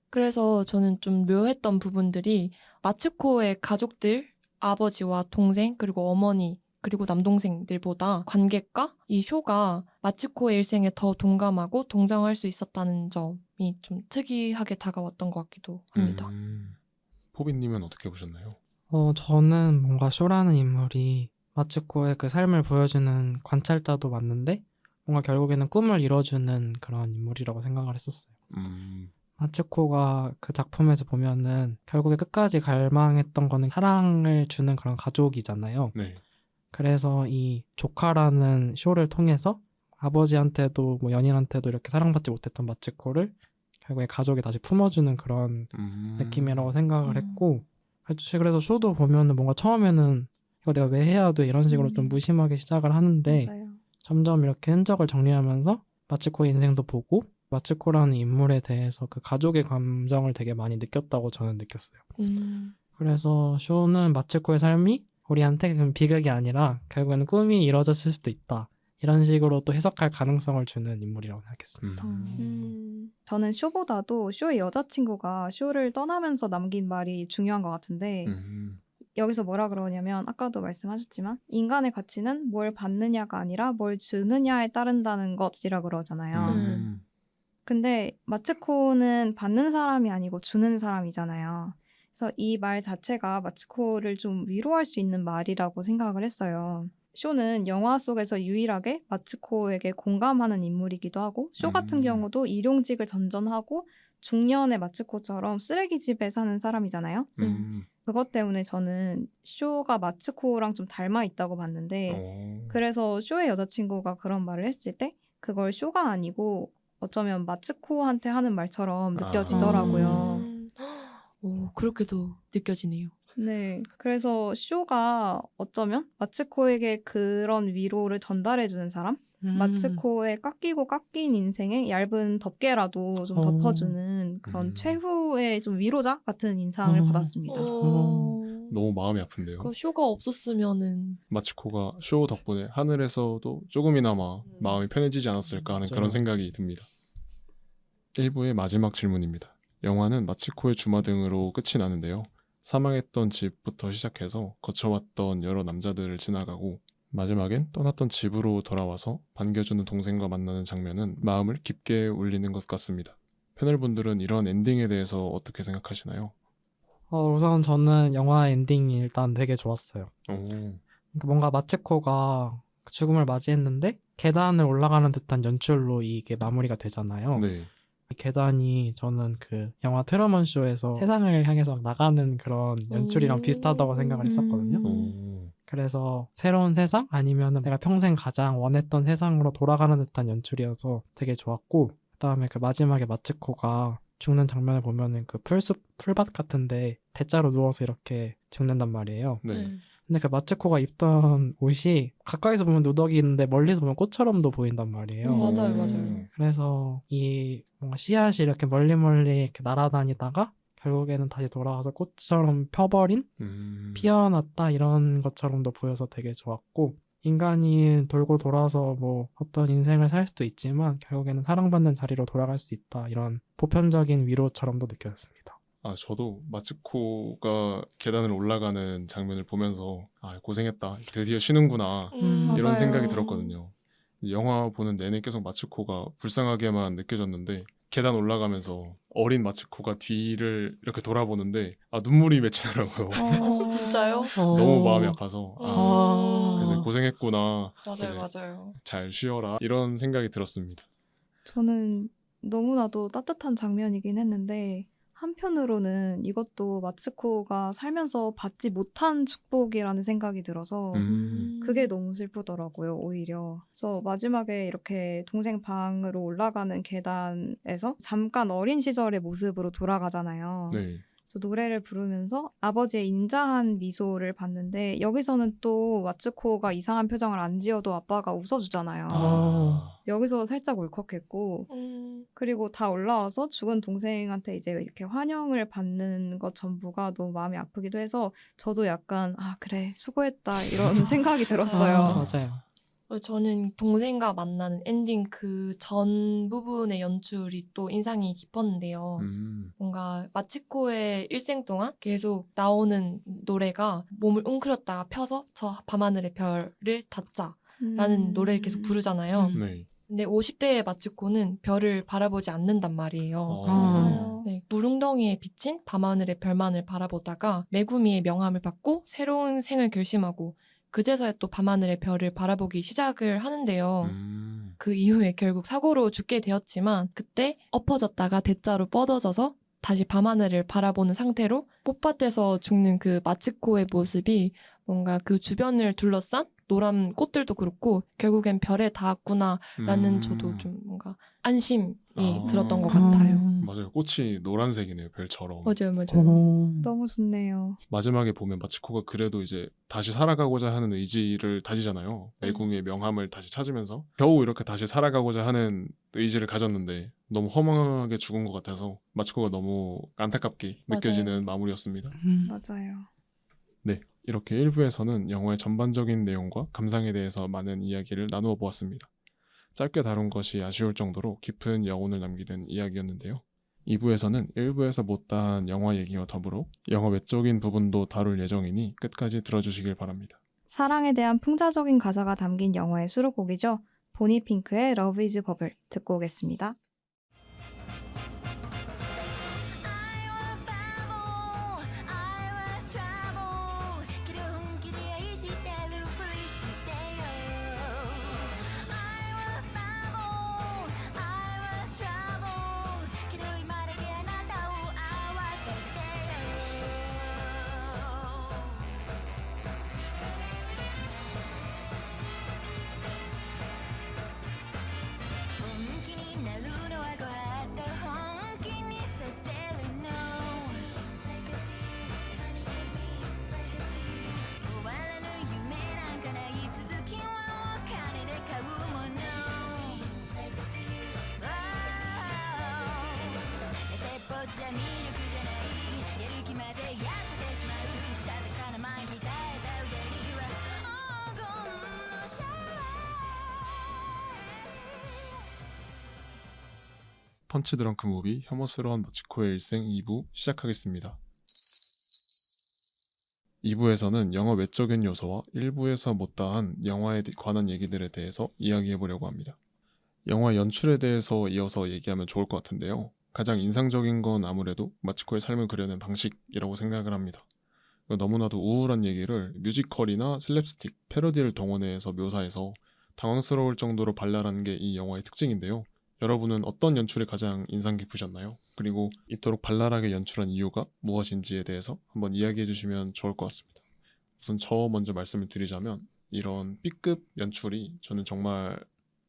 그래서 저는 좀 묘했던 부분들이 마츠코의 가족들, 아버지와 동생 그리고 어머니 그리고 남동생들보다 관객과 이 쇼가 마츠코의 일생에 더 동감하고 동정할 수 있었다는 점이 좀 특이하게 다가왔던 것 같기도 합니다. 포비님은 어떻게 보셨나요? 저는 뭔가 쇼라는 인물이 마츠코의 그 삶을 보여주는 관찰자도 맞는데 뭔가 결국에는 꿈을 이뤄주는 그런 인물이라고 생각을 했었어요. 마츠코가 그 작품에서 보면은 결국에 끝까지 갈망했던 거는 사랑을 주는 그런 가족이잖아요. 네. 그래서 이 조카라는 쇼를 통해서 아버지한테도 뭐 연인한테도 이렇게 사랑받지 못했던 마츠코를 결국에 가족이 다시 품어주는 그런 느낌이라고 생각을 했고, 그래서 쇼도 보면은 뭔가 처음에는 이거 내가 왜 해야 돼 이런 식으로 좀 무심하게 시작을 하는데 맞아요. 점점 이렇게 흔적을 정리하면서 마츠코의 인생도 보고 마츠코라는 인물에 대해서 그 가족의 감정을 되게 많이 느꼈다고 저는 느꼈어요. 그래서 쇼는 마츠코의 삶이 우리한테 그냥 비극이 아니라 결국에는 꿈이 이뤄졌을 수도 있다. 이런 식으로 또 해석할 가능성을 주는 인물이라고 생각했습니다. 저는 쇼보다도 쇼의 여자친구가 쇼를 떠나면서 남긴 말이 중요한 것 같은데 여기서 뭐라 그러냐면 아까도 말씀하셨지만 인간의 가치는 뭘 받느냐가 아니라 뭘 주느냐에 따른다는 것이라 그러잖아요. 근데 마츠코는 받는 사람이 아니고 주는 사람이잖아요. 그래서 이 말 자체가 마츠코를 좀 위로할 수 있는 말이라고 생각을 했어요. 쇼는 영화 속에서 유일하게 마츠코에게 공감하는 인물이기도 하고 쇼 같은 경우도 일용직을 전전하고 중년의 마츠코처럼 쓰레기집에 사는 사람이잖아요. 그것 때문에 저는 쇼가 마츠코랑 좀 닮아 있다고 봤는데 그래서 쇼의 여자친구가 그런 말을 했을 때 그걸 쇼가 아니고 어쩌면 마츠코한테 하는 말처럼 느껴지더라고요. 오, 그렇게도 느껴지네요. 네, 그래서 쇼가 어쩌면 마츠코에게 그런 위로를 전달해주는 사람? 마츠코의 깎이고 깎인 인생에 얇은 덮개라도 좀 덮어주는 그런 최후의 좀 위로자 같은 인상을 받았습니다. 너무 마음이 아픈데요. 그 쇼가 없었으면은 마츠코가 쇼 덕분에 하늘에서도 조금이나마 마음이 편해지지 않았을까 하는 그런 생각이 듭니다. 1부의 마지막 질문입니다. 영화는 마츠코의 주마등으로 끝이 나는데요. 사망했던 집부터 시작해서 거쳐왔던 여러 남자들을 지나가고 마지막엔 떠났던 집으로 돌아와서 반겨주는 동생과 만나는 장면은 마음을 깊게 울리는 것 같습니다. 패널분들은 이런 엔딩에 대해서 어떻게 생각하시나요? 우선 저는 영화 엔딩이 일단 되게 좋았어요. 그러니까 뭔가 마츠코가 죽음을 맞이했는데 계단을 올라가는 듯한 연출로 이게 마무리가 되잖아요. 네. 계단이 저는 그 영화 트루먼 쇼에서 세상을 향해서 나가는 그런 연출이랑 비슷하다고 생각을 했었거든요. 그래서 새로운 세상 아니면 내가 평생 가장 원했던 세상으로 돌아가는 듯한 연출이어서 되게 좋았고, 그다음에 그 마지막에 마츠코가 죽는 장면을 보면은 그 풀밭 같은데 대자로 누워서 이렇게 죽는단 말이에요. 네. 근데 그 마츠코가 입던 옷이 가까이서 보면 누더기 있는데 멀리서 보면 꽃처럼도 보인단 말이에요. 맞아요. 그래서 이 뭔가 씨앗이 이렇게 멀리 이렇게 날아다니다가 결국에는 다시 돌아와서 꽃처럼 펴버린 피어났다 이런 것처럼도 보여서 되게 좋았고, 인간이 돌고 돌아서 뭐 어떤 인생을 살 수도 있지만 결국에는 사랑받는 자리로 돌아갈 수 있다, 이런 보편적인 위로처럼도 느껴졌습니다. 저도 마츠코가 계단을 올라가는 장면을 보면서 고생했다, 드디어 쉬는구나 이런 맞아요. 생각이 들었거든요. 영화 보는 내내 계속 마츠코가 불쌍하게만 느껴졌는데 계단 올라가면서 어린 마츠코가 뒤를 이렇게 돌아보는데 눈물이 맺히더라고요. 진짜요? 너무 마음이 아파서 그래서 아. 고생했구나, 맞아요. 잘 쉬어라 이런 생각이 들었습니다. 저는 너무나도 따뜻한 장면이긴 했는데 한편으로는 이것도 마츠코가 살면서 받지 못한 축복이라는 생각이 들어서 그게 너무 슬프더라고요, 오히려. 그래서 마지막에 이렇게 동생 방으로 올라가는 계단에서 잠깐 어린 시절의 모습으로 돌아가잖아요. 네. 그래서 노래를 부르면서 아버지의 인자한 미소를 봤는데 여기서는 또 마츠코가 이상한 표정을 안 지어도 아빠가 웃어주잖아요. 여기서 살짝 울컥했고 그리고 다 올라와서 죽은 동생한테 이제 이렇게 환영을 받는 것 전부가 너무 마음이 아프기도 해서 저도 약간 그래 수고했다 이런 생각이 들었어요. 맞아요. 저는 동생과 만나는 엔딩 그 전 부분의 연출이 또 인상이 깊었는데요. 뭔가 마츠코의 일생 동안 계속 나오는 노래가 몸을 웅크렸다가 펴서 저 밤하늘의 별을 닫자라는 노래를 계속 부르잖아요. 네. 근데 50대의 마츠코는 별을 바라보지 않는단 말이에요. 맞아요. 네, 물웅덩이에 비친 밤하늘의 별만을 바라보다가 메구미의 명함을 받고 새로운 생을 결심하고 그제서야 또 밤하늘의 별을 바라보기 시작을 하는데요. 그 이후에 결국 사고로 죽게 되었지만 그때 엎어졌다가 대자로 뻗어져서 다시 밤하늘을 바라보는 상태로 꽃밭에서 죽는 그 마츠코의 모습이 뭔가 그 주변을 둘러싼 노란 꽃들도 그렇고 결국엔 별에 닿았구나라는 저도 좀 뭔가 안심이 들었던 것 같아요. 맞아요. 꽃이 노란색이네요. 별처럼. 맞아요. 너무 좋네요. 마지막에 보면 마츠코가 그래도 이제 다시 살아가고자 하는 의지를 다지잖아요. 애궁의 명함을 다시 찾으면서 겨우 이렇게 다시 살아가고자 하는 의지를 가졌는데 너무 허망하게 죽은 것 같아서 마츠코가 너무 안타깝게 느껴지는 마무리였습니다. 맞아요. 네, 이렇게 1부에서는 영화의 전반적인 내용과 감상에 대해서 많은 이야기를 나누어 보았습니다. 짧게 다룬 것이 아쉬울 정도로 깊은 여운을 남기는 이야기였는데요. 2부에서는 1부에서 못다한 영화 얘기와 더불어 영화 외적인 부분도 다룰 예정이니 끝까지 들어주시길 바랍니다. 사랑에 대한 풍자적인 가사가 담긴 영화의 수록곡이죠. 보니 핑크의 Love is Bubble 듣고 오겠습니다. 펀치 드렁크 무비 혐오스러운 마츠코의 일생 2부 시작하겠습니다. 2부에서는 영화 외적인 요소와 1부에서 못다한 영화에 관한 얘기들에 대해서 이야기해보려고 합니다. 영화 연출에 대해서 이어서 얘기하면 좋을 것 같은데요. 가장 인상적인 건 아무래도 마츠코의 삶을 그려낸 방식이라고 생각을 합니다. 너무나도 우울한 얘기를 뮤지컬이나 슬랩스틱, 패러디를 동원해서 묘사해서 당황스러울 정도로 발랄한 게 이 영화의 특징인데요. 여러분은 어떤 연출이 가장 인상 깊으셨나요? 그리고 이토록 발랄하게 연출한 이유가 무엇인지에 대해서 한번 이야기해 주시면 좋을 것 같습니다. 우선 저 먼저 말씀을 드리자면 이런 B급 연출이 저는 정말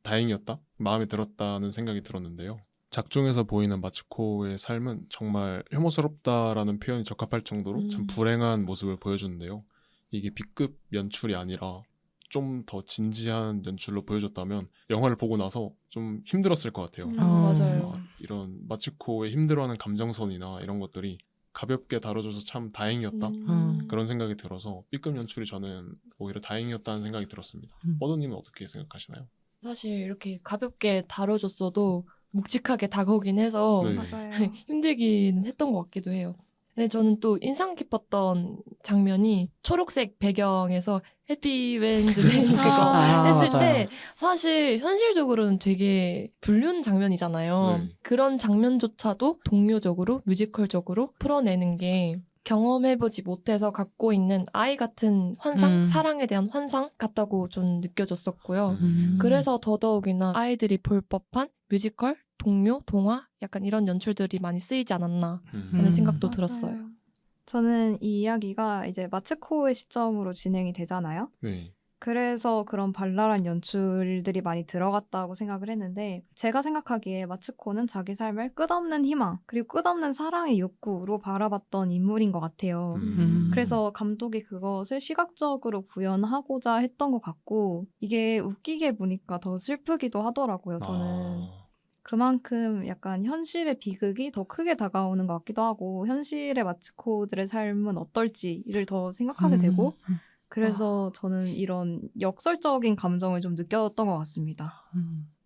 다행이었다, 마음에 들었다는 생각이 들었는데요. 작중에서 보이는 마츠코의 삶은 정말 혐오스럽다라는 표현이 적합할 정도로 참 불행한 모습을 보여주는데요. 이게 B급 연출이 아니라 좀 더 진지한 연출로 보여줬다면 영화를 보고 나서 좀 힘들었을 것 같아요. 맞아요. 이런 마츠코의 힘들어하는 감정선이나 이런 것들이 가볍게 다뤄줘서 참 다행이었다, 그런 생각이 들어서 B급 연출이 저는 오히려 다행이었다는 생각이 들었습니다. 뻐도님은 어떻게 생각하시나요? 사실 이렇게 가볍게 다뤄줬어도 묵직하게 다가오긴 해서 네. 맞아요. 힘들기는 했던 것 같기도 해요. 근데 저는 또 인상 깊었던 장면이 초록색 배경에서 해피 웬즈데이 그거 했을 맞아요. 때 사실 현실적으로는 되게 불륜 장면이잖아요. 네. 그런 장면조차도 동료적으로 뮤지컬적으로 풀어내는 게 경험해보지 못해서 갖고 있는 아이 같은 환상, 사랑에 대한 환상 같다고 좀 느껴졌었고요. 그래서 더더욱이나 아이들이 볼 법한 뮤지컬, 동료, 동화 약간 이런 연출들이 많이 쓰이지 않았나 하는 생각도 들었어요. 저는 이 이야기가 이제 마츠코의 시점으로 진행이 되잖아요. 네. 그래서 그런 발랄한 연출들이 많이 들어갔다고 생각을 했는데 제가 생각하기에 마츠코는 자기 삶을 끝없는 희망 그리고 끝없는 사랑의 욕구로 바라봤던 인물인 것 같아요. 그래서 감독이 그것을 시각적으로 구현하고자 했던 것 같고 이게 웃기게 보니까 더 슬프기도 하더라고요. 저는. 그만큼 약간 현실의 비극이 더 크게 다가오는 것 같기도 하고 현실의 마츠코들의 삶은 어떨지를 더 생각하게 되고 그래서 저는 이런 역설적인 감정을 좀 느꼈던 것 같습니다.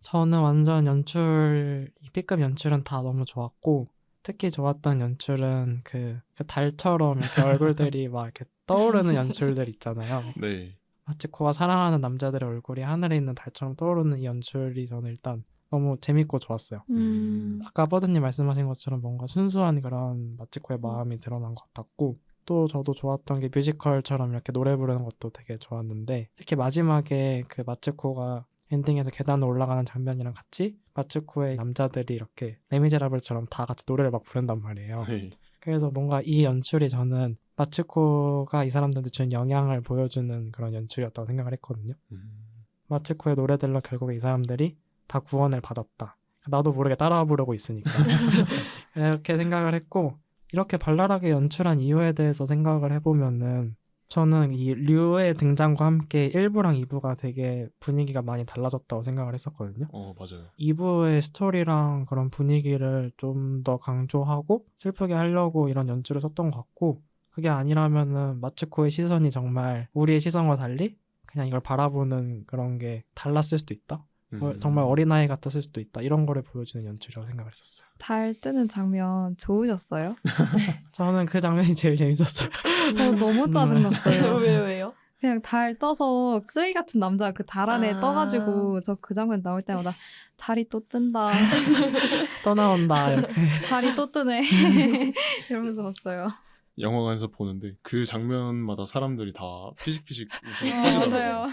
저는 완전 이 B급 연출은 다 너무 좋았고 특히 좋았던 연출은 그 달처럼 이렇게 얼굴들이 막 이렇게 떠오르는 연출들 있잖아요. 네. 마츠코가 사랑하는 남자들의 얼굴이 하늘에 있는 달처럼 떠오르는 이 연출이 저는 일단 너무 재밌고 좋았어요. 아까 버드님 말씀하신 것처럼 뭔가 순수한 그런 마츠코의 마음이 드러난 것 같았고 또 저도 좋았던 게 뮤지컬처럼 이렇게 노래 부르는 것도 되게 좋았는데 특히 마지막에 그 마츠코가 엔딩에서 계단을 올라가는 장면이랑 같이 마츠코의 남자들이 이렇게 레미제라블처럼 다 같이 노래를 막 부른단 말이에요. 네. 그래서 뭔가 이 연출이 저는 마츠코가 이 사람들한테 준 영향을 보여주는 그런 연출이었다고 생각을 했거든요. 마츠코의 노래들로 결국에 이 사람들이 다 구원을 받았다. 나도 모르게 따라 부르고 있으니까. 이렇게 생각을 했고 이렇게 발랄하게 연출한 이유에 대해서 생각을 해보면은 저는 이 류의 등장과 함께 1부랑 2부가 되게 분위기가 많이 달라졌다고 생각을 했었거든요. 맞아요. 2부의 스토리랑 그런 분위기를 좀 더 강조하고 슬프게 하려고 이런 연출을 썼던 것 같고 그게 아니라면은 마츠코의 시선이 정말 우리의 시선과 달리 그냥 이걸 바라보는 그런 게 달랐을 수도 있다. 정말 어린아이 같았을 수도 있다. 이런 거를 보여주는 연출이라고 생각을 했었어요. 달 뜨는 장면 좋으셨어요? 저는 그 장면이 제일 재밌었어요. 저 너무 짜증났어요. 왜요? 그냥 달 떠서 쓰레기 같은 남자 그 달 안에 아. 떠가지고 저 그 장면 나올 때마다 달이 또 뜬다. 떠나온다 이렇게. 달이 또 뜨네. 이러면서 봤어요. 영화관에서 보는데 그 장면마다 사람들이 다 피식피식 웃음이 맞아요. 터지더라고요.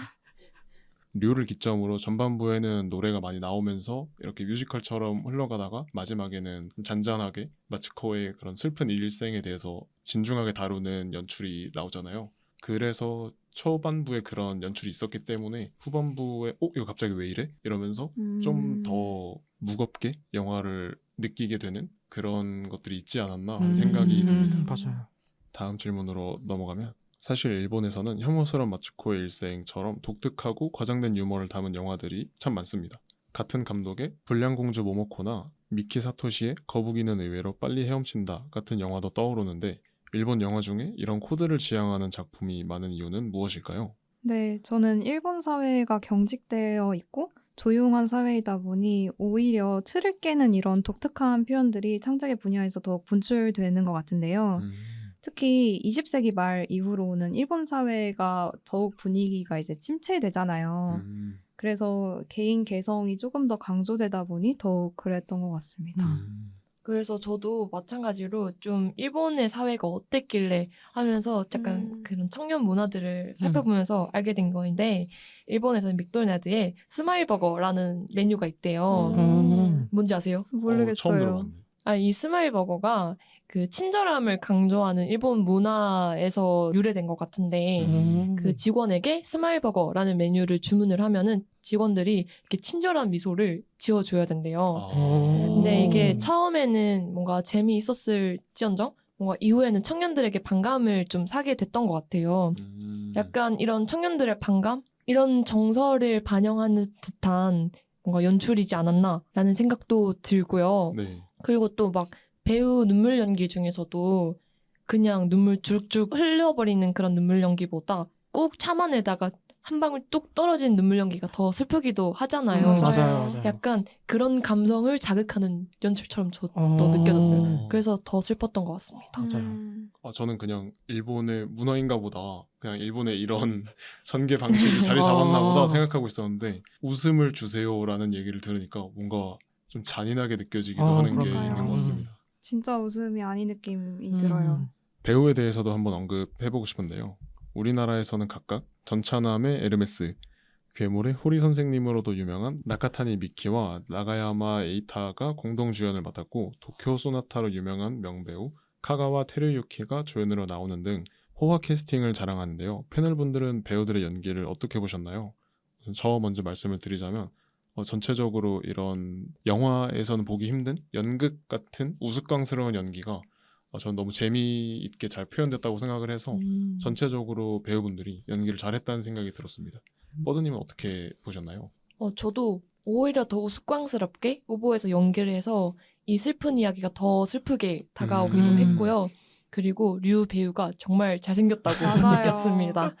류를 기점으로 전반부에는 노래가 많이 나오면서 이렇게 뮤지컬처럼 흘러가다가 마지막에는 좀 잔잔하게 마츠코의 그런 슬픈 일생에 대해서 진중하게 다루는 연출이 나오잖아요. 그래서 초반부에 그런 연출이 있었기 때문에 후반부에 이거 갑자기 왜 이래? 이러면서 좀 더 무겁게 영화를 느끼게 되는 그런 것들이 있지 않았나 하는 생각이 듭니다. 맞아요. 다음 질문으로 넘어가면 사실 일본에서는 혐오스러운 마츠코의 일생처럼 독특하고 과장된 유머를 담은 영화들이 참 많습니다. 같은 감독의 불량공주 모모코나 미키 사토시의 거북이는 의외로 빨리 헤엄친다 같은 영화도 떠오르는데 일본 영화 중에 이런 코드를 지향하는 작품이 많은 이유는 무엇일까요? 네, 저는 일본 사회가 경직되어 있고 조용한 사회이다 보니 오히려 틀을 깨는 이런 독특한 표현들이 창작의 분야에서 더 분출되는 것 같은데요. 특히 20세기 말 이후로는 일본 사회가 더욱 분위기가 이제 침체되잖아요. 그래서 개인 개성이 조금 더 강조되다 보니 더욱 그랬던 것 같습니다. 그래서 저도 마찬가지로 좀 일본의 사회가 어땠길래 하면서 약간 그런 청년 문화들을 살펴보면서 알게 된 거인데 일본에서는 맥도날드에 스마일버거라는 메뉴가 있대요. 뭔지 아세요? 모르겠어요. 처음 들어봤네. 이 스마일버거가 그 친절함을 강조하는 일본 문화에서 유래된 것 같은데 그 직원에게 스마일버거라는 메뉴를 주문을 하면은 직원들이 이렇게 친절한 미소를 지어줘야 된대요. 근데 이게 처음에는 뭔가 재미있었을지언정 뭔가 이후에는 청년들에게 반감을 좀 사게 됐던 것 같아요. 약간 이런 청년들의 반감? 이런 정서를 반영하는 듯한 뭔가 연출이지 않았나라는 생각도 들고요. 네. 그리고 또 막 배우 눈물 연기 중에서도 그냥 눈물 쭉쭉 흘려버리는 그런 눈물 연기보다 꾹 참아내다가 한 방울 뚝 떨어진 눈물 연기가 더 슬프기도 하잖아요. 맞아요. 약간 그런 감성을 자극하는 연출처럼 저도 느껴졌어요. 그래서 더 슬펐던 것 같습니다. 맞아요. 저는 그냥 일본의 문화인가 보다. 그냥 일본의 이런 전개 방식이 자리 잡았나 보다 생각하고 있었는데 웃음을 주세요라는 얘기를 들으니까 뭔가 좀 잔인하게 느껴지기도 하는 게 그런가요? 있는 것 같습니다. 진짜 웃음이 아닌 느낌이 들어요. 배우에 대해서도 한번 언급해보고 싶은데요. 우리나라에서는 각각 전차남의 에르메스, 괴물의 호리 선생님으로도 유명한 나카타니 미키와 나가야마 에이타가 공동 주연을 맡았고 도쿄 소나타로 유명한 명배우 카가와 테르유키가 조연으로 나오는 등 호화 캐스팅을 자랑하는데요. 패널분들은 배우들의 연기를 어떻게 보셨나요? 우선 저 먼저 말씀을 드리자면 전체적으로 이런 영화에서는 보기 힘든 연극 같은 우스꽝스러운 연기가 전 너무 재미있게 잘 표현됐다고 생각을 해서 전체적으로 배우분들이 연기를 잘했다는 생각이 들었습니다. 버드님은 어떻게 보셨나요? 저도 오히려 더 우스꽝스럽게 오버해서 연기를 해서 이 슬픈 이야기가 더 슬프게 다가오기도 했고요. 그리고 류 배우가 정말 잘생겼다고 맞아요. 느꼈습니다.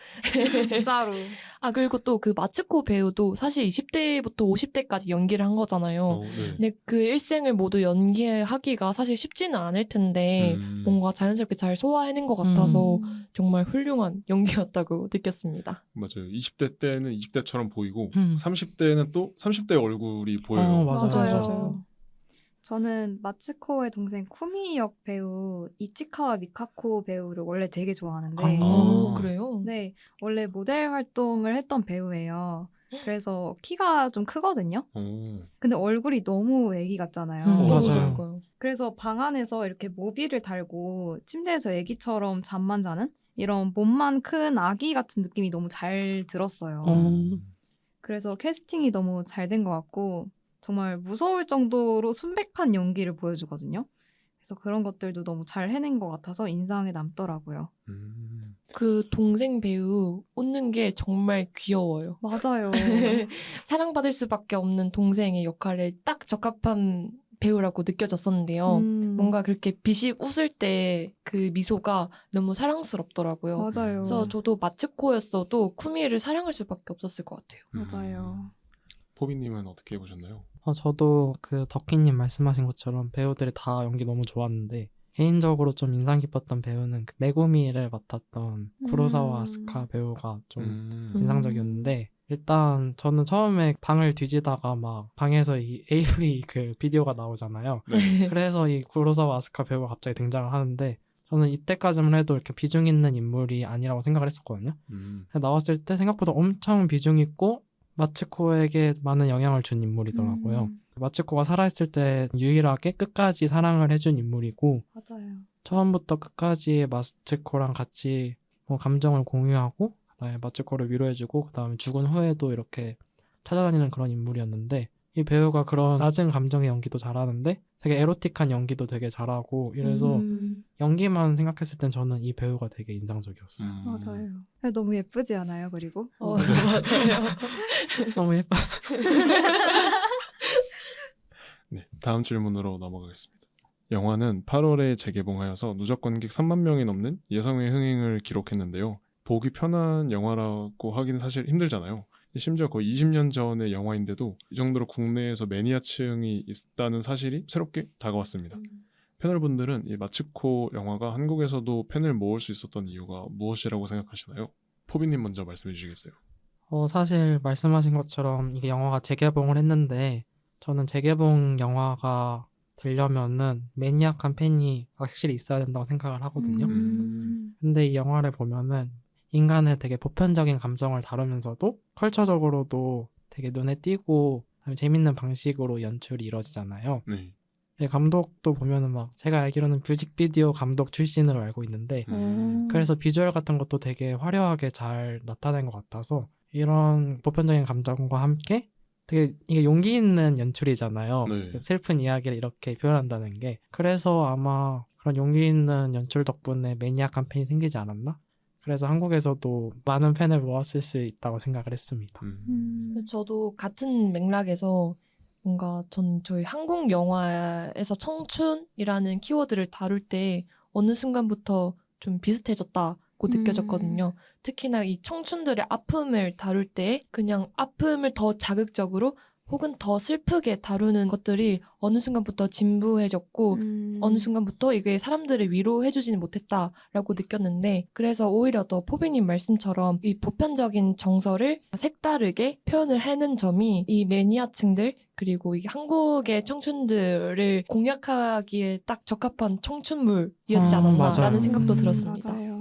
진짜로. 그리고 또 그 마츠코 배우도 사실 20대부터 50대까지 연기를 한 거잖아요. 네. 근데 그 일생을 모두 연기하기가 사실 쉽지는 않을 텐데 뭔가 자연스럽게 잘 소화해낸 것 같아서 정말 훌륭한 연기였다고 느꼈습니다. 맞아요. 20대 때는 20대처럼 보이고 30대는 또 30대 얼굴이 보여요. 맞아요. 저는 마츠코의 동생 쿠미 역 배우 이치카와 미카코 배우를 원래 되게 좋아하는데 오, 그래요? 네, 원래 모델 활동을 했던 배우예요. 그래서 키가 좀 크거든요. 오. 근데 얼굴이 너무 애기 같잖아요. 너무 맞아요. 좋을까요? 그래서 방 안에서 이렇게 모비를 달고 침대에서 애기처럼 잠만 자는 이런 몸만 큰 아기 같은 느낌이 너무 잘 들었어요. 그래서 캐스팅이 너무 잘 된 것 같고 정말 무서울 정도로 순백한 연기를 보여주거든요. 그래서 그런 것들도 너무 잘 해낸 것 같아서 인상에 남더라고요. 그 동생 배우 웃는 게 정말 귀여워요. 맞아요. 사랑받을 수밖에 없는 동생의 역할에 딱 적합한 배우라고 느껴졌었는데요. 뭔가 그렇게 비식 웃을 때 그 미소가 너무 사랑스럽더라고요. 맞아요. 그래서 저도 마츠코였어도 쿠미를 사랑할 수밖에 없었을 것 같아요. 맞아요. 포비님은 어떻게 보셨나요? 저도 그 덕희님 말씀하신 것처럼 배우들이 다 연기 너무 좋았는데 개인적으로 좀 인상 깊었던 배우는 그 메구미를 맡았던 구로사와 아스카 배우가 좀 인상적이었는데 일단 저는 처음에 방을 뒤지다가 막 방에서 이 AV 그 비디오가 나오잖아요. 네. 그래서 이 구로사와 아스카 배우가 갑자기 등장을 하는데 저는 이때까지만 해도 이렇게 비중 있는 인물이 아니라고 생각을 했었거든요. 나왔을 때 생각보다 엄청 비중 있고 마츠코에게 많은 영향을 준 인물이더라고요. 마츠코가 살아있을 때 유일하게 끝까지 사랑을 해준 인물이고 맞아요. 처음부터 끝까지 마츠코랑 같이 뭐 감정을 공유하고 그다음에 마츠코를 위로해주고 그다음에 죽은 후에도 이렇게 찾아다니는 그런 인물이었는데 이 배우가 그런 낮은 감정의 연기도 잘하는데 되게 에로틱한 연기도 되게 잘하고 이래서 연기만 생각했을 땐 저는 이 배우가 되게 인상적이었어요. 맞아요. 너무 예쁘지 않아요? 그리고 맞아요. 너무 예뻐. 네, 다음 질문으로 넘어가겠습니다. 영화는 8월에 재개봉하여서 누적 관객 3만 명이 넘는 예상외 흥행을 기록했는데요. 보기 편한 영화라고 하기는 사실 힘들잖아요. 심지어 거의 20년 전의 영화인데도 이 정도로 국내에서 매니아층이 있다는 사실이 새롭게 다가왔습니다. 패널분들은 이 마츠코 영화가 한국에서도 팬을 모을 수 있었던 이유가 무엇이라고 생각하시나요? 포비님 먼저 말씀해 주시겠어요? 사실 말씀하신 것처럼 이게 영화가 재개봉을 했는데 저는 재개봉 영화가 되려면은 매니악한 팬이 확실히 있어야 된다고 생각을 하거든요. 근데 이 영화를 보면은 인간의 되게 보편적인 감정을 다루면서도 컬처적으로도 되게 눈에 띄고 재밌는 방식으로 연출이 이루어지잖아요. 네. 감독도 보면은 막 제가 알기로는 뮤직비디오 감독 출신으로 알고 있는데 그래서 비주얼 같은 것도 되게 화려하게 잘 나타낸 것 같아서 이런 보편적인 감정과 함께 되게 이게 용기 있는 연출이잖아요. 네. 슬픈 이야기를 이렇게 표현한다는 게 그래서 아마 그런 용기 있는 연출 덕분에 매니악한 팬이 생기지 않았나? 그래서 한국에서도 많은 팬을 모았을 수 있다고 생각을 했습니다. 저도 같은 맥락에서 뭔가 전 저희 한국 영화에서 청춘이라는 키워드를 다룰 때 어느 순간부터 좀 비슷해졌다고 느껴졌거든요. 특히나 이 청춘들의 아픔을 다룰 때 그냥 아픔을 더 자극적으로 혹은 더 슬프게 다루는 것들이 어느 순간부터 진부해졌고 어느 순간부터 이게 사람들을 위로해주지는 못했다라고 느꼈는데 그래서 오히려 더 포비님 말씀처럼 이 보편적인 정서를 색다르게 표현을 해낸 점이 이 매니아층들 그리고 이 한국의 청춘들을 공략하기에 딱 적합한 청춘물이었지 않았나라는 맞아요. 생각도 들었습니다. 맞아요.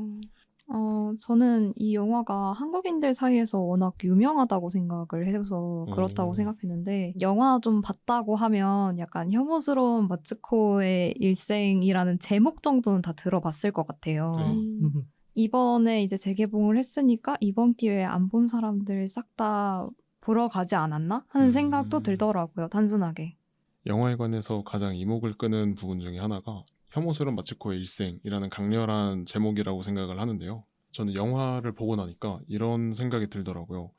저는 이 영화가 한국인들 사이에서 워낙 유명하다고 생각을 해서 그렇다고 생각했는데 영화 좀 봤다고 하면 약간 혐오스러운 마츠코의 일생이라는 제목 정도는 다 들어봤을 것 같아요. 이번에 이제 재개봉을 했으니까 이번 기회에 안 본 사람들 싹 다 보러 가지 않았나 하는 생각도 들더라고요. 단순하게. 영화에 관해서 가장 이목을 끄는 부분 중에 하나가 혐오스러운 마츠코의 일생이라는 강렬한 제목이라고 생각을 하는데요. 저는 영화를 보고 나니까 이런 생각이 들더라고요.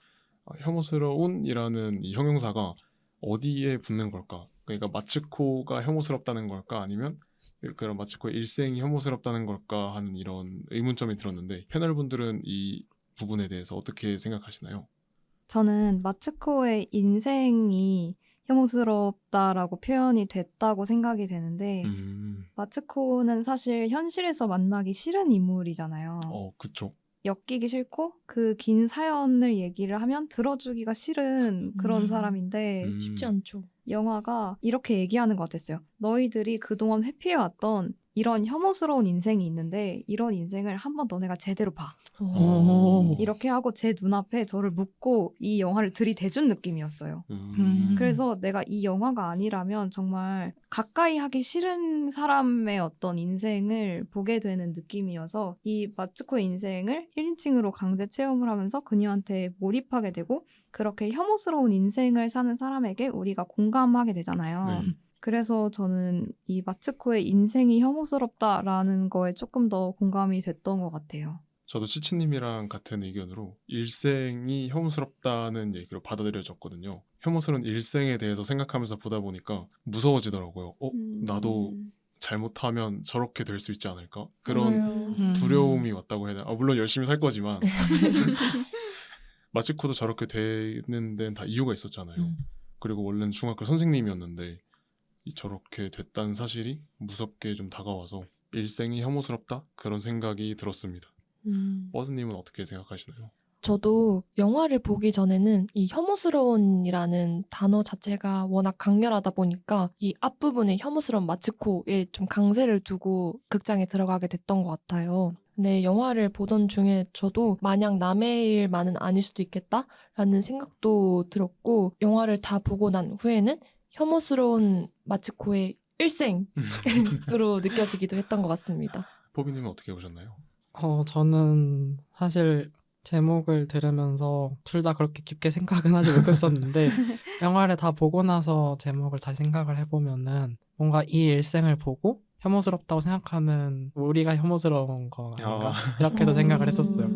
혐오스러운이라는 이 형용사가 어디에 붙는 걸까? 그러니까 마츠코가 혐오스럽다는 걸까? 아니면 그런 마츠코의 일생이 혐오스럽다는 걸까? 하는 이런 의문점이 들었는데 패널분들은 이 부분에 대해서 어떻게 생각하시나요? 저는 마츠코의 인생이 혐오스럽다라고 표현이 됐다고 생각이 되는데 음. 마츠코는 사실 현실에서 만나기 싫은 인물이잖아요. 그쵸. 엮이기 싫고 그 긴 사연을 얘기를 하면 들어주기가 싫은 그런 사람인데 쉽지 않죠. 영화가 이렇게 얘기하는 것 같았어요. 너희들이 그동안 회피해왔던 이런 혐오스러운 인생이 있는데 이런 인생을 한번 너네가 제대로 봐. 오. 이렇게 하고 제 눈앞에 저를 묻고 이 영화를 들이대준 느낌이었어요. 그래서 내가 이 영화가 아니라면 정말 가까이 하기 싫은 사람의 어떤 인생을 보게 되는 느낌이어서 이 마츠코의 인생을 1인칭으로 강제 체험을 하면서 그녀한테 몰입하게 되고 그렇게 혐오스러운 인생을 사는 사람에게 우리가 공감하게 되잖아요. 네. 그래서 저는 이 마츠코의 인생이 혐오스럽다라는 거에 조금 더 공감이 됐던 것 같아요. 저도 치치님이랑 같은 의견으로 일생이 혐오스럽다는 얘기로 받아들여졌거든요. 혐오스러운 일생에 대해서 생각하면서 보다 보니까 무서워지더라고요. 나도 잘못하면 저렇게 될 수 있지 않을까? 그런 맞아요. 두려움이 왔다고 해야 되나? 물론 열심히 살 거지만 마츠코도 저렇게 되는 데는 다 이유가 있었잖아요. 그리고 원래는 중학교 선생님이었는데 저렇게 됐다는 사실이 무섭게 좀 다가와서 일생이 혐오스럽다? 그런 생각이 들었습니다. 버스님은 어떻게 생각하시나요? 저도 영화를 보기 전에는 이 혐오스러운이라는 단어 자체가 워낙 강렬하다 보니까 이 앞부분에 혐오스러운 마츠코에 좀 강세를 두고 극장에 들어가게 됐던 것 같아요. 근데 영화를 보던 중에 저도 마냥 남의 일만은 아닐 수도 있겠다라는 생각도 들었고 영화를 다 보고 난 후에는 혐오스러운 마츠코의 일생으로 느껴지기도 했던 것 같습니다. 포비님은 어떻게 보셨나요? 저는 사실 제목을 들으면서 둘 다 그렇게 깊게 생각은 하지 못했었는데 영화를 다 보고 나서 제목을 다시 생각을 해보면은 뭔가 이 일생을 보고 혐오스럽다고 생각하는 우리가 혐오스러운 거 아닌가 이렇게도 생각을 했었어요.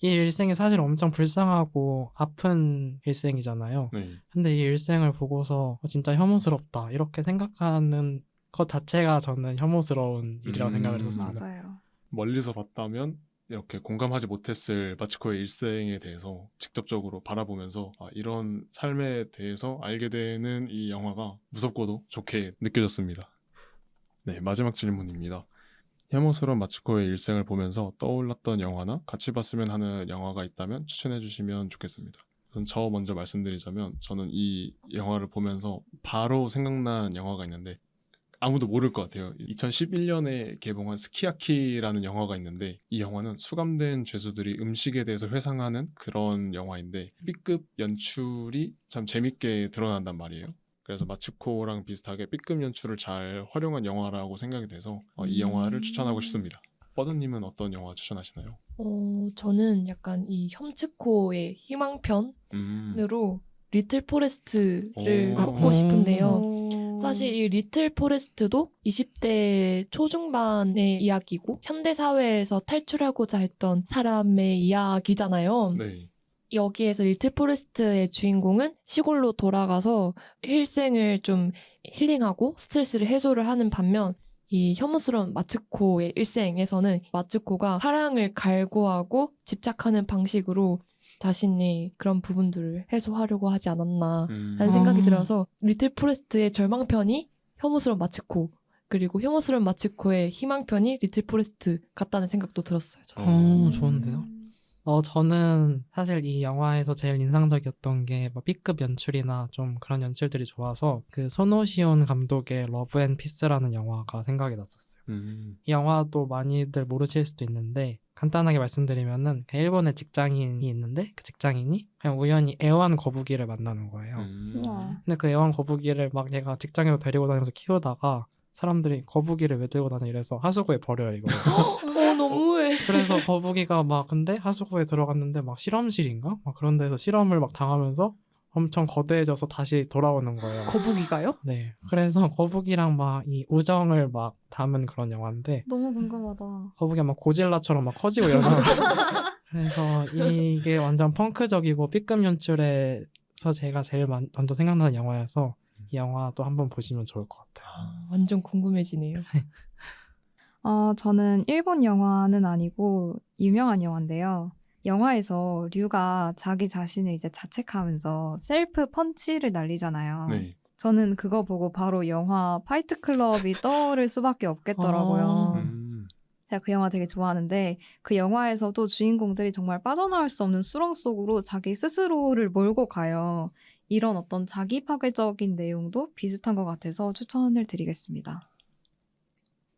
이 일생이 사실 엄청 불쌍하고 아픈 일생이잖아요. 네. 근데 이 일생을 보고서 진짜 혐오스럽다 이렇게 생각하는 것 자체가 저는 혐오스러운 일이라고 생각을 했었습니다. 맞아요. 멀리서 봤다면 이렇게 공감하지 못했을 마츠코의 일생에 대해서 직접적으로 바라보면서 이런 삶에 대해서 알게 되는 이 영화가 무섭고도 좋게 느껴졌습니다. 네, 마지막 질문입니다. 혐오스러운 마츠코의 일생을 보면서 떠올랐던 영화나 같이 봤으면 하는 영화가 있다면 추천해 주시면 좋겠습니다. 우선 저 먼저 말씀드리자면 저는 이 영화를 보면서 바로 생각난 영화가 있는데 아무도 모를 것 같아요. 2011년에 개봉한 스키야키라는 영화가 있는데 이 영화는 수감된 죄수들이 음식에 대해서 회상하는 그런 영화인데 B급 연출이 참 재밌게 드러난단 말이에요. 그래서 마츠코랑 비슷하게 B급 연출을 잘 활용한 영화라고 생각이 돼서 이 영화를 추천하고 싶습니다. 버드님은 어떤 영화 추천하시나요? 저는 약간 이 혐츠코의 희망편으로 리틀 포레스트를 꼽고 싶은데요. 사실 이 리틀 포레스트도 20대 초중반의 이야기고 현대사회에서 탈출하고자 했던 사람의 이야기잖아요. 네. 여기에서 리틀 포레스트의 주인공은 시골로 돌아가서 일생을 좀 힐링하고 스트레스를 해소를 하는 반면 이 혐오스러운 마츠코의 일생에서는 마츠코가 사랑을 갈구하고 집착하는 방식으로 자신이 그런 부분들을 해소하려고 하지 않았나라는 생각이 들어서 리틀 포레스트의 절망편이 혐오스러운 마츠코 그리고 혐오스러운 마츠코의 희망편이 리틀 포레스트 같다는 생각도 들었어요. 저는. 좋은데요? 저는 사실 이 영화에서 제일 인상적이었던 게 뭐 B급 연출이나 좀 그런 연출들이 좋아서 그 손오시온 감독의 러브 앤 피스라는 영화가 생각이 났었어요. 이 영화도 많이들 모르실 수도 있는데 간단하게 말씀드리면은 일본에 직장인이 있는데 그 직장인이 그냥 우연히 애완 거북이를 만나는 거예요. 우와. 근데 그 애완 거북이를 막 얘가 직장에서 데리고 다니면서 키우다가 사람들이 거북이를 왜 들고 다녀 이래서 하수구에 버려요 이거를. 너무해. 그래서 거북이가 막 근데 하수구에 들어갔는데 막 실험실인가? 막 그런 데서 실험을 막 당하면서 엄청 거대해져서 다시 돌아오는 거예요. 거북이가요? 네. 그래서 거북이랑 막 이 우정을 막 담은 그런 영화인데 너무 궁금하다. 거북이가 막 고질라처럼 막 커지고 이러는 그래서 이게 완전 펑크적이고 B급 연출에서 제가 제일 먼저 생각나는 영화여서 이 영화도 한번 보시면 좋을 것 같아요. 완전 궁금해지네요. 저는 일본 영화는 아니고 유명한 영화인데요. 영화에서 류가 자기 자신을 이제 자책하면서 셀프 펀치를 날리잖아요. 네. 저는 그거 보고 바로 영화 파이트 클럽이 떠오를 수밖에 없겠더라고요. 제가 그 영화 되게 좋아하는데 그 영화에서도 주인공들이 정말 빠져나올 수 없는 수렁 속으로 자기 스스로를 몰고 가요. 이런 어떤 자기 파괴적인 내용도 비슷한 것 같아서 추천을 드리겠습니다.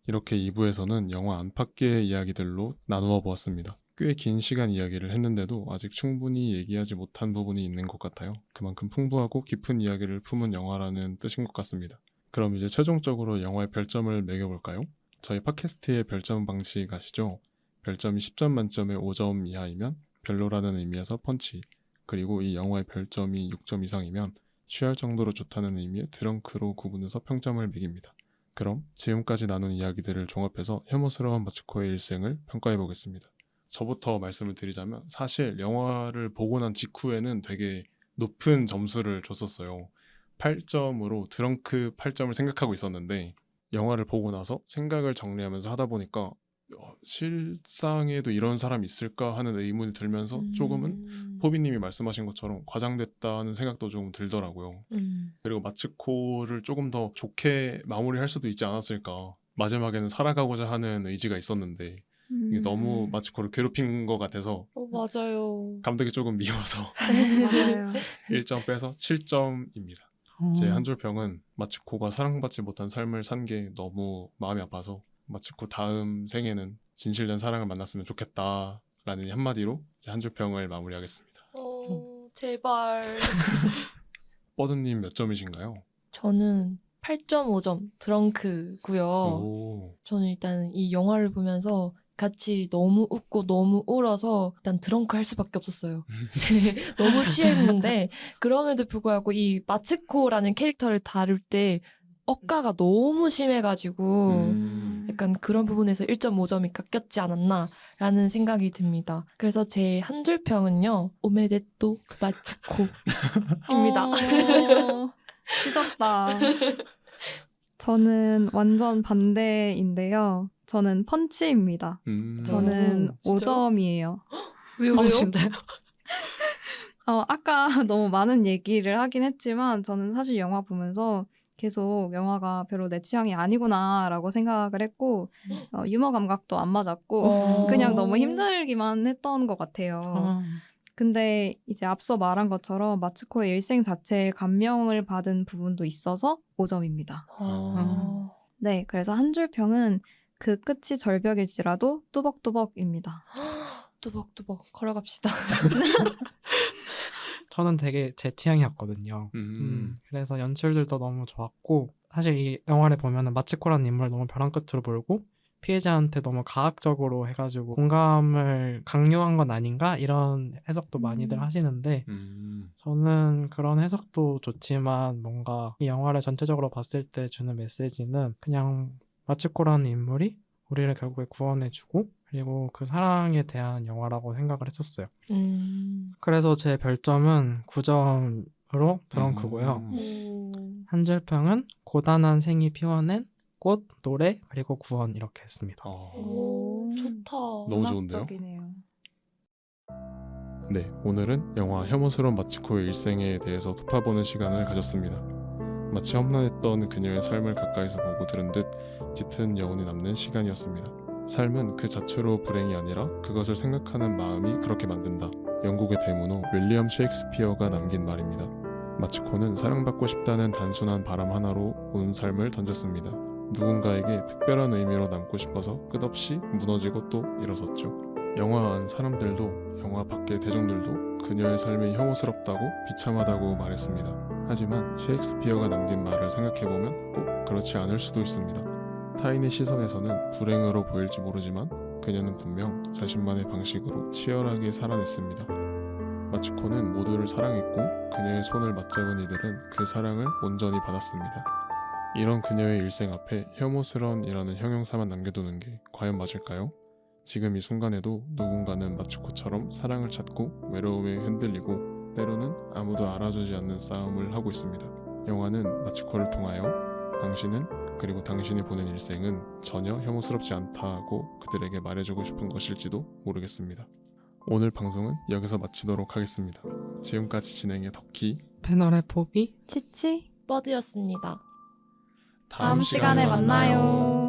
이렇게 2부에서는 영화 안팎의 이야기들로 나누어 보았습니다. 꽤 긴 시간 이야기를 했는데도 아직 충분히 얘기하지 못한 부분이 있는 것 같아요. 그만큼 풍부하고 깊은 이야기를 품은 영화라는 뜻인 것 같습니다. 그럼 이제 최종적으로 영화의 별점을 매겨볼까요? 저희 팟캐스트의 별점 방식 아시죠? 별점이 10점 만점에 5점 이하이면 별로라는 의미에서 펀치, 그리고 이 영화의 별점이 6점 이상이면 취할 정도로 좋다는 의미의 드렁크로 구분해서 평점을 매깁니다. 그럼 지금까지 나눈 이야기들을 종합해서 혐오스러운 마츠코의 일생을 평가해 보겠습니다. 저부터 말씀을 드리자면 사실 영화를 보고 난 직후에는 되게 높은 점수를 줬었어요. 8점으로 드렁크 8점을 생각하고 있었는데 영화를 보고 나서 생각을 정리하면서 하다 보니까 실상에도 이런 사람이 있을까 하는 의문이 들면서 조금은 포비님이 말씀하신 것처럼 과장됐다는 생각도 좀 들더라고요. 그리고 마츠코를 조금 더 좋게 마무리할 수도 있지 않았을까. 마지막에는 살아가고자 하는 의지가 있었는데 이게 너무 마츠코를 괴롭힌 것 같아서 맞아요. 감독이 조금 미워서 맞아요. 1점 빼서 7점입니다. 제 한 줄 평은 마츠코가 사랑받지 못한 삶을 산 게 너무 마음이 아파서 마츠코 다음 생에는 진실된 사랑을 만났으면 좋겠다라는 한마디로 제 한 줄 평을 마무리하겠습니다. 제발. 뻐드님 몇 점이신가요? 저는 8.5점 드렁크고요. 오. 저는 일단 이 영화를 보면서 같이 너무 웃고 너무 울어서 일단 드렁크 할 수밖에 없었어요. 너무 취했는데 그럼에도 불구하고 이 마츠코라는 캐릭터를 다룰 때 억가가 너무 심해가지고 약간 그런 부분에서 1.5점이 깎였지 않았나라는 생각이 듭니다. 그래서 제 한 줄 평은요. 오메데또 마츠코입니다. 찢었다. 저는 완전 반대인데요. 저는 펀치입니다. 저는 오, 진짜요? 5점이에요. 왜요? 진짜요? 아까 너무 많은 얘기를 하긴 했지만 저는 사실 영화 보면서 계속 영화가 별로 내 취향이 아니구나라고 생각을 했고 유머 감각도 안 맞았고 그냥 너무 힘들기만 했던 것 같아요. 근데 이제 앞서 말한 것처럼 마츠코의 일생 자체에 감명을 받은 부분도 있어서 5점입니다. 네, 그래서 한 줄 평은 그 끝이 절벽일지라도 뚜벅뚜벅입니다. 뚜벅뚜벅 걸어갑시다. 저는 되게 제 취향이었거든요. 그래서 연출들도 너무 좋았고 사실 이 영화를 보면은 마츠코라는 인물을 너무 벼랑 끝으로 몰고 피해자한테 너무 가학적으로 해가지고 공감을 강요한 건 아닌가 이런 해석도 많이들 하시는데 저는 그런 해석도 좋지만 뭔가 이 영화를 전체적으로 봤을 때 주는 메시지는 그냥 마츠코라는 인물이 우리를 결국에 구원해주고 그리고 그 사랑에 대한 영화라고 생각을 했었어요. 그래서 제 별점은 9점으로 드렁크고요. 한 줄 평은 고단한 생이 피워낸 꽃, 노래, 그리고 구원 이렇게 했습니다. 오, 좋다. 너무 좋은데요? 음악적이네요. 네, 오늘은 영화 혐오스러운 마츠코의 일생에 대해서 톱파보는 시간을 가졌습니다. 마치 험난했던 그녀의 삶을 가까이서 보고 들은 듯 짙은 여운이 남는 시간이었습니다. 삶은 그 자체로 불행이 아니라 그것을 생각하는 마음이 그렇게 만든다. 영국의 대문호 윌리엄 셰익스피어가 남긴 말입니다. 마츠코는 사랑받고 싶다는 단순한 바람 하나로 온 삶을 던졌습니다. 누군가에게 특별한 의미로 남고 싶어서 끝없이 무너지고 또 일어섰죠. 영화 안 사람들도 영화 밖의 대중들도 그녀의 삶이 혐오스럽다고 비참하다고 말했습니다. 하지만 셰익스피어가 남긴 말을 생각해보면 꼭 그렇지 않을 수도 있습니다. 타인의 시선에서는 불행으로 보일지 모르지만 그녀는 분명 자신만의 방식으로 치열하게 살아냈습니다. 마츠코는 모두를 사랑했고 그녀의 손을 맞잡은 이들은 그 사랑을 온전히 받았습니다. 이런 그녀의 일생 앞에 혐오스러운이라는 형용사만 남겨두는 게 과연 맞을까요? 지금 이 순간에도 누군가는 마츠코처럼 사랑을 찾고 외로움에 흔들리고 때로는 아무도 알아주지 않는 싸움을 하고 있습니다. 영화는 마츠코를 통하여 당신은 그리고 당신이 보낸 일생은 전혀 혐오스럽지 않다고 그들에게 말해주고 싶은 것일지도 모르겠습니다. 오늘 방송은 여기서 마치도록 하겠습니다. 지금까지 진행의 덕희, 패널의 포비 치치 버드였습니다. 다음 시간에 만나요.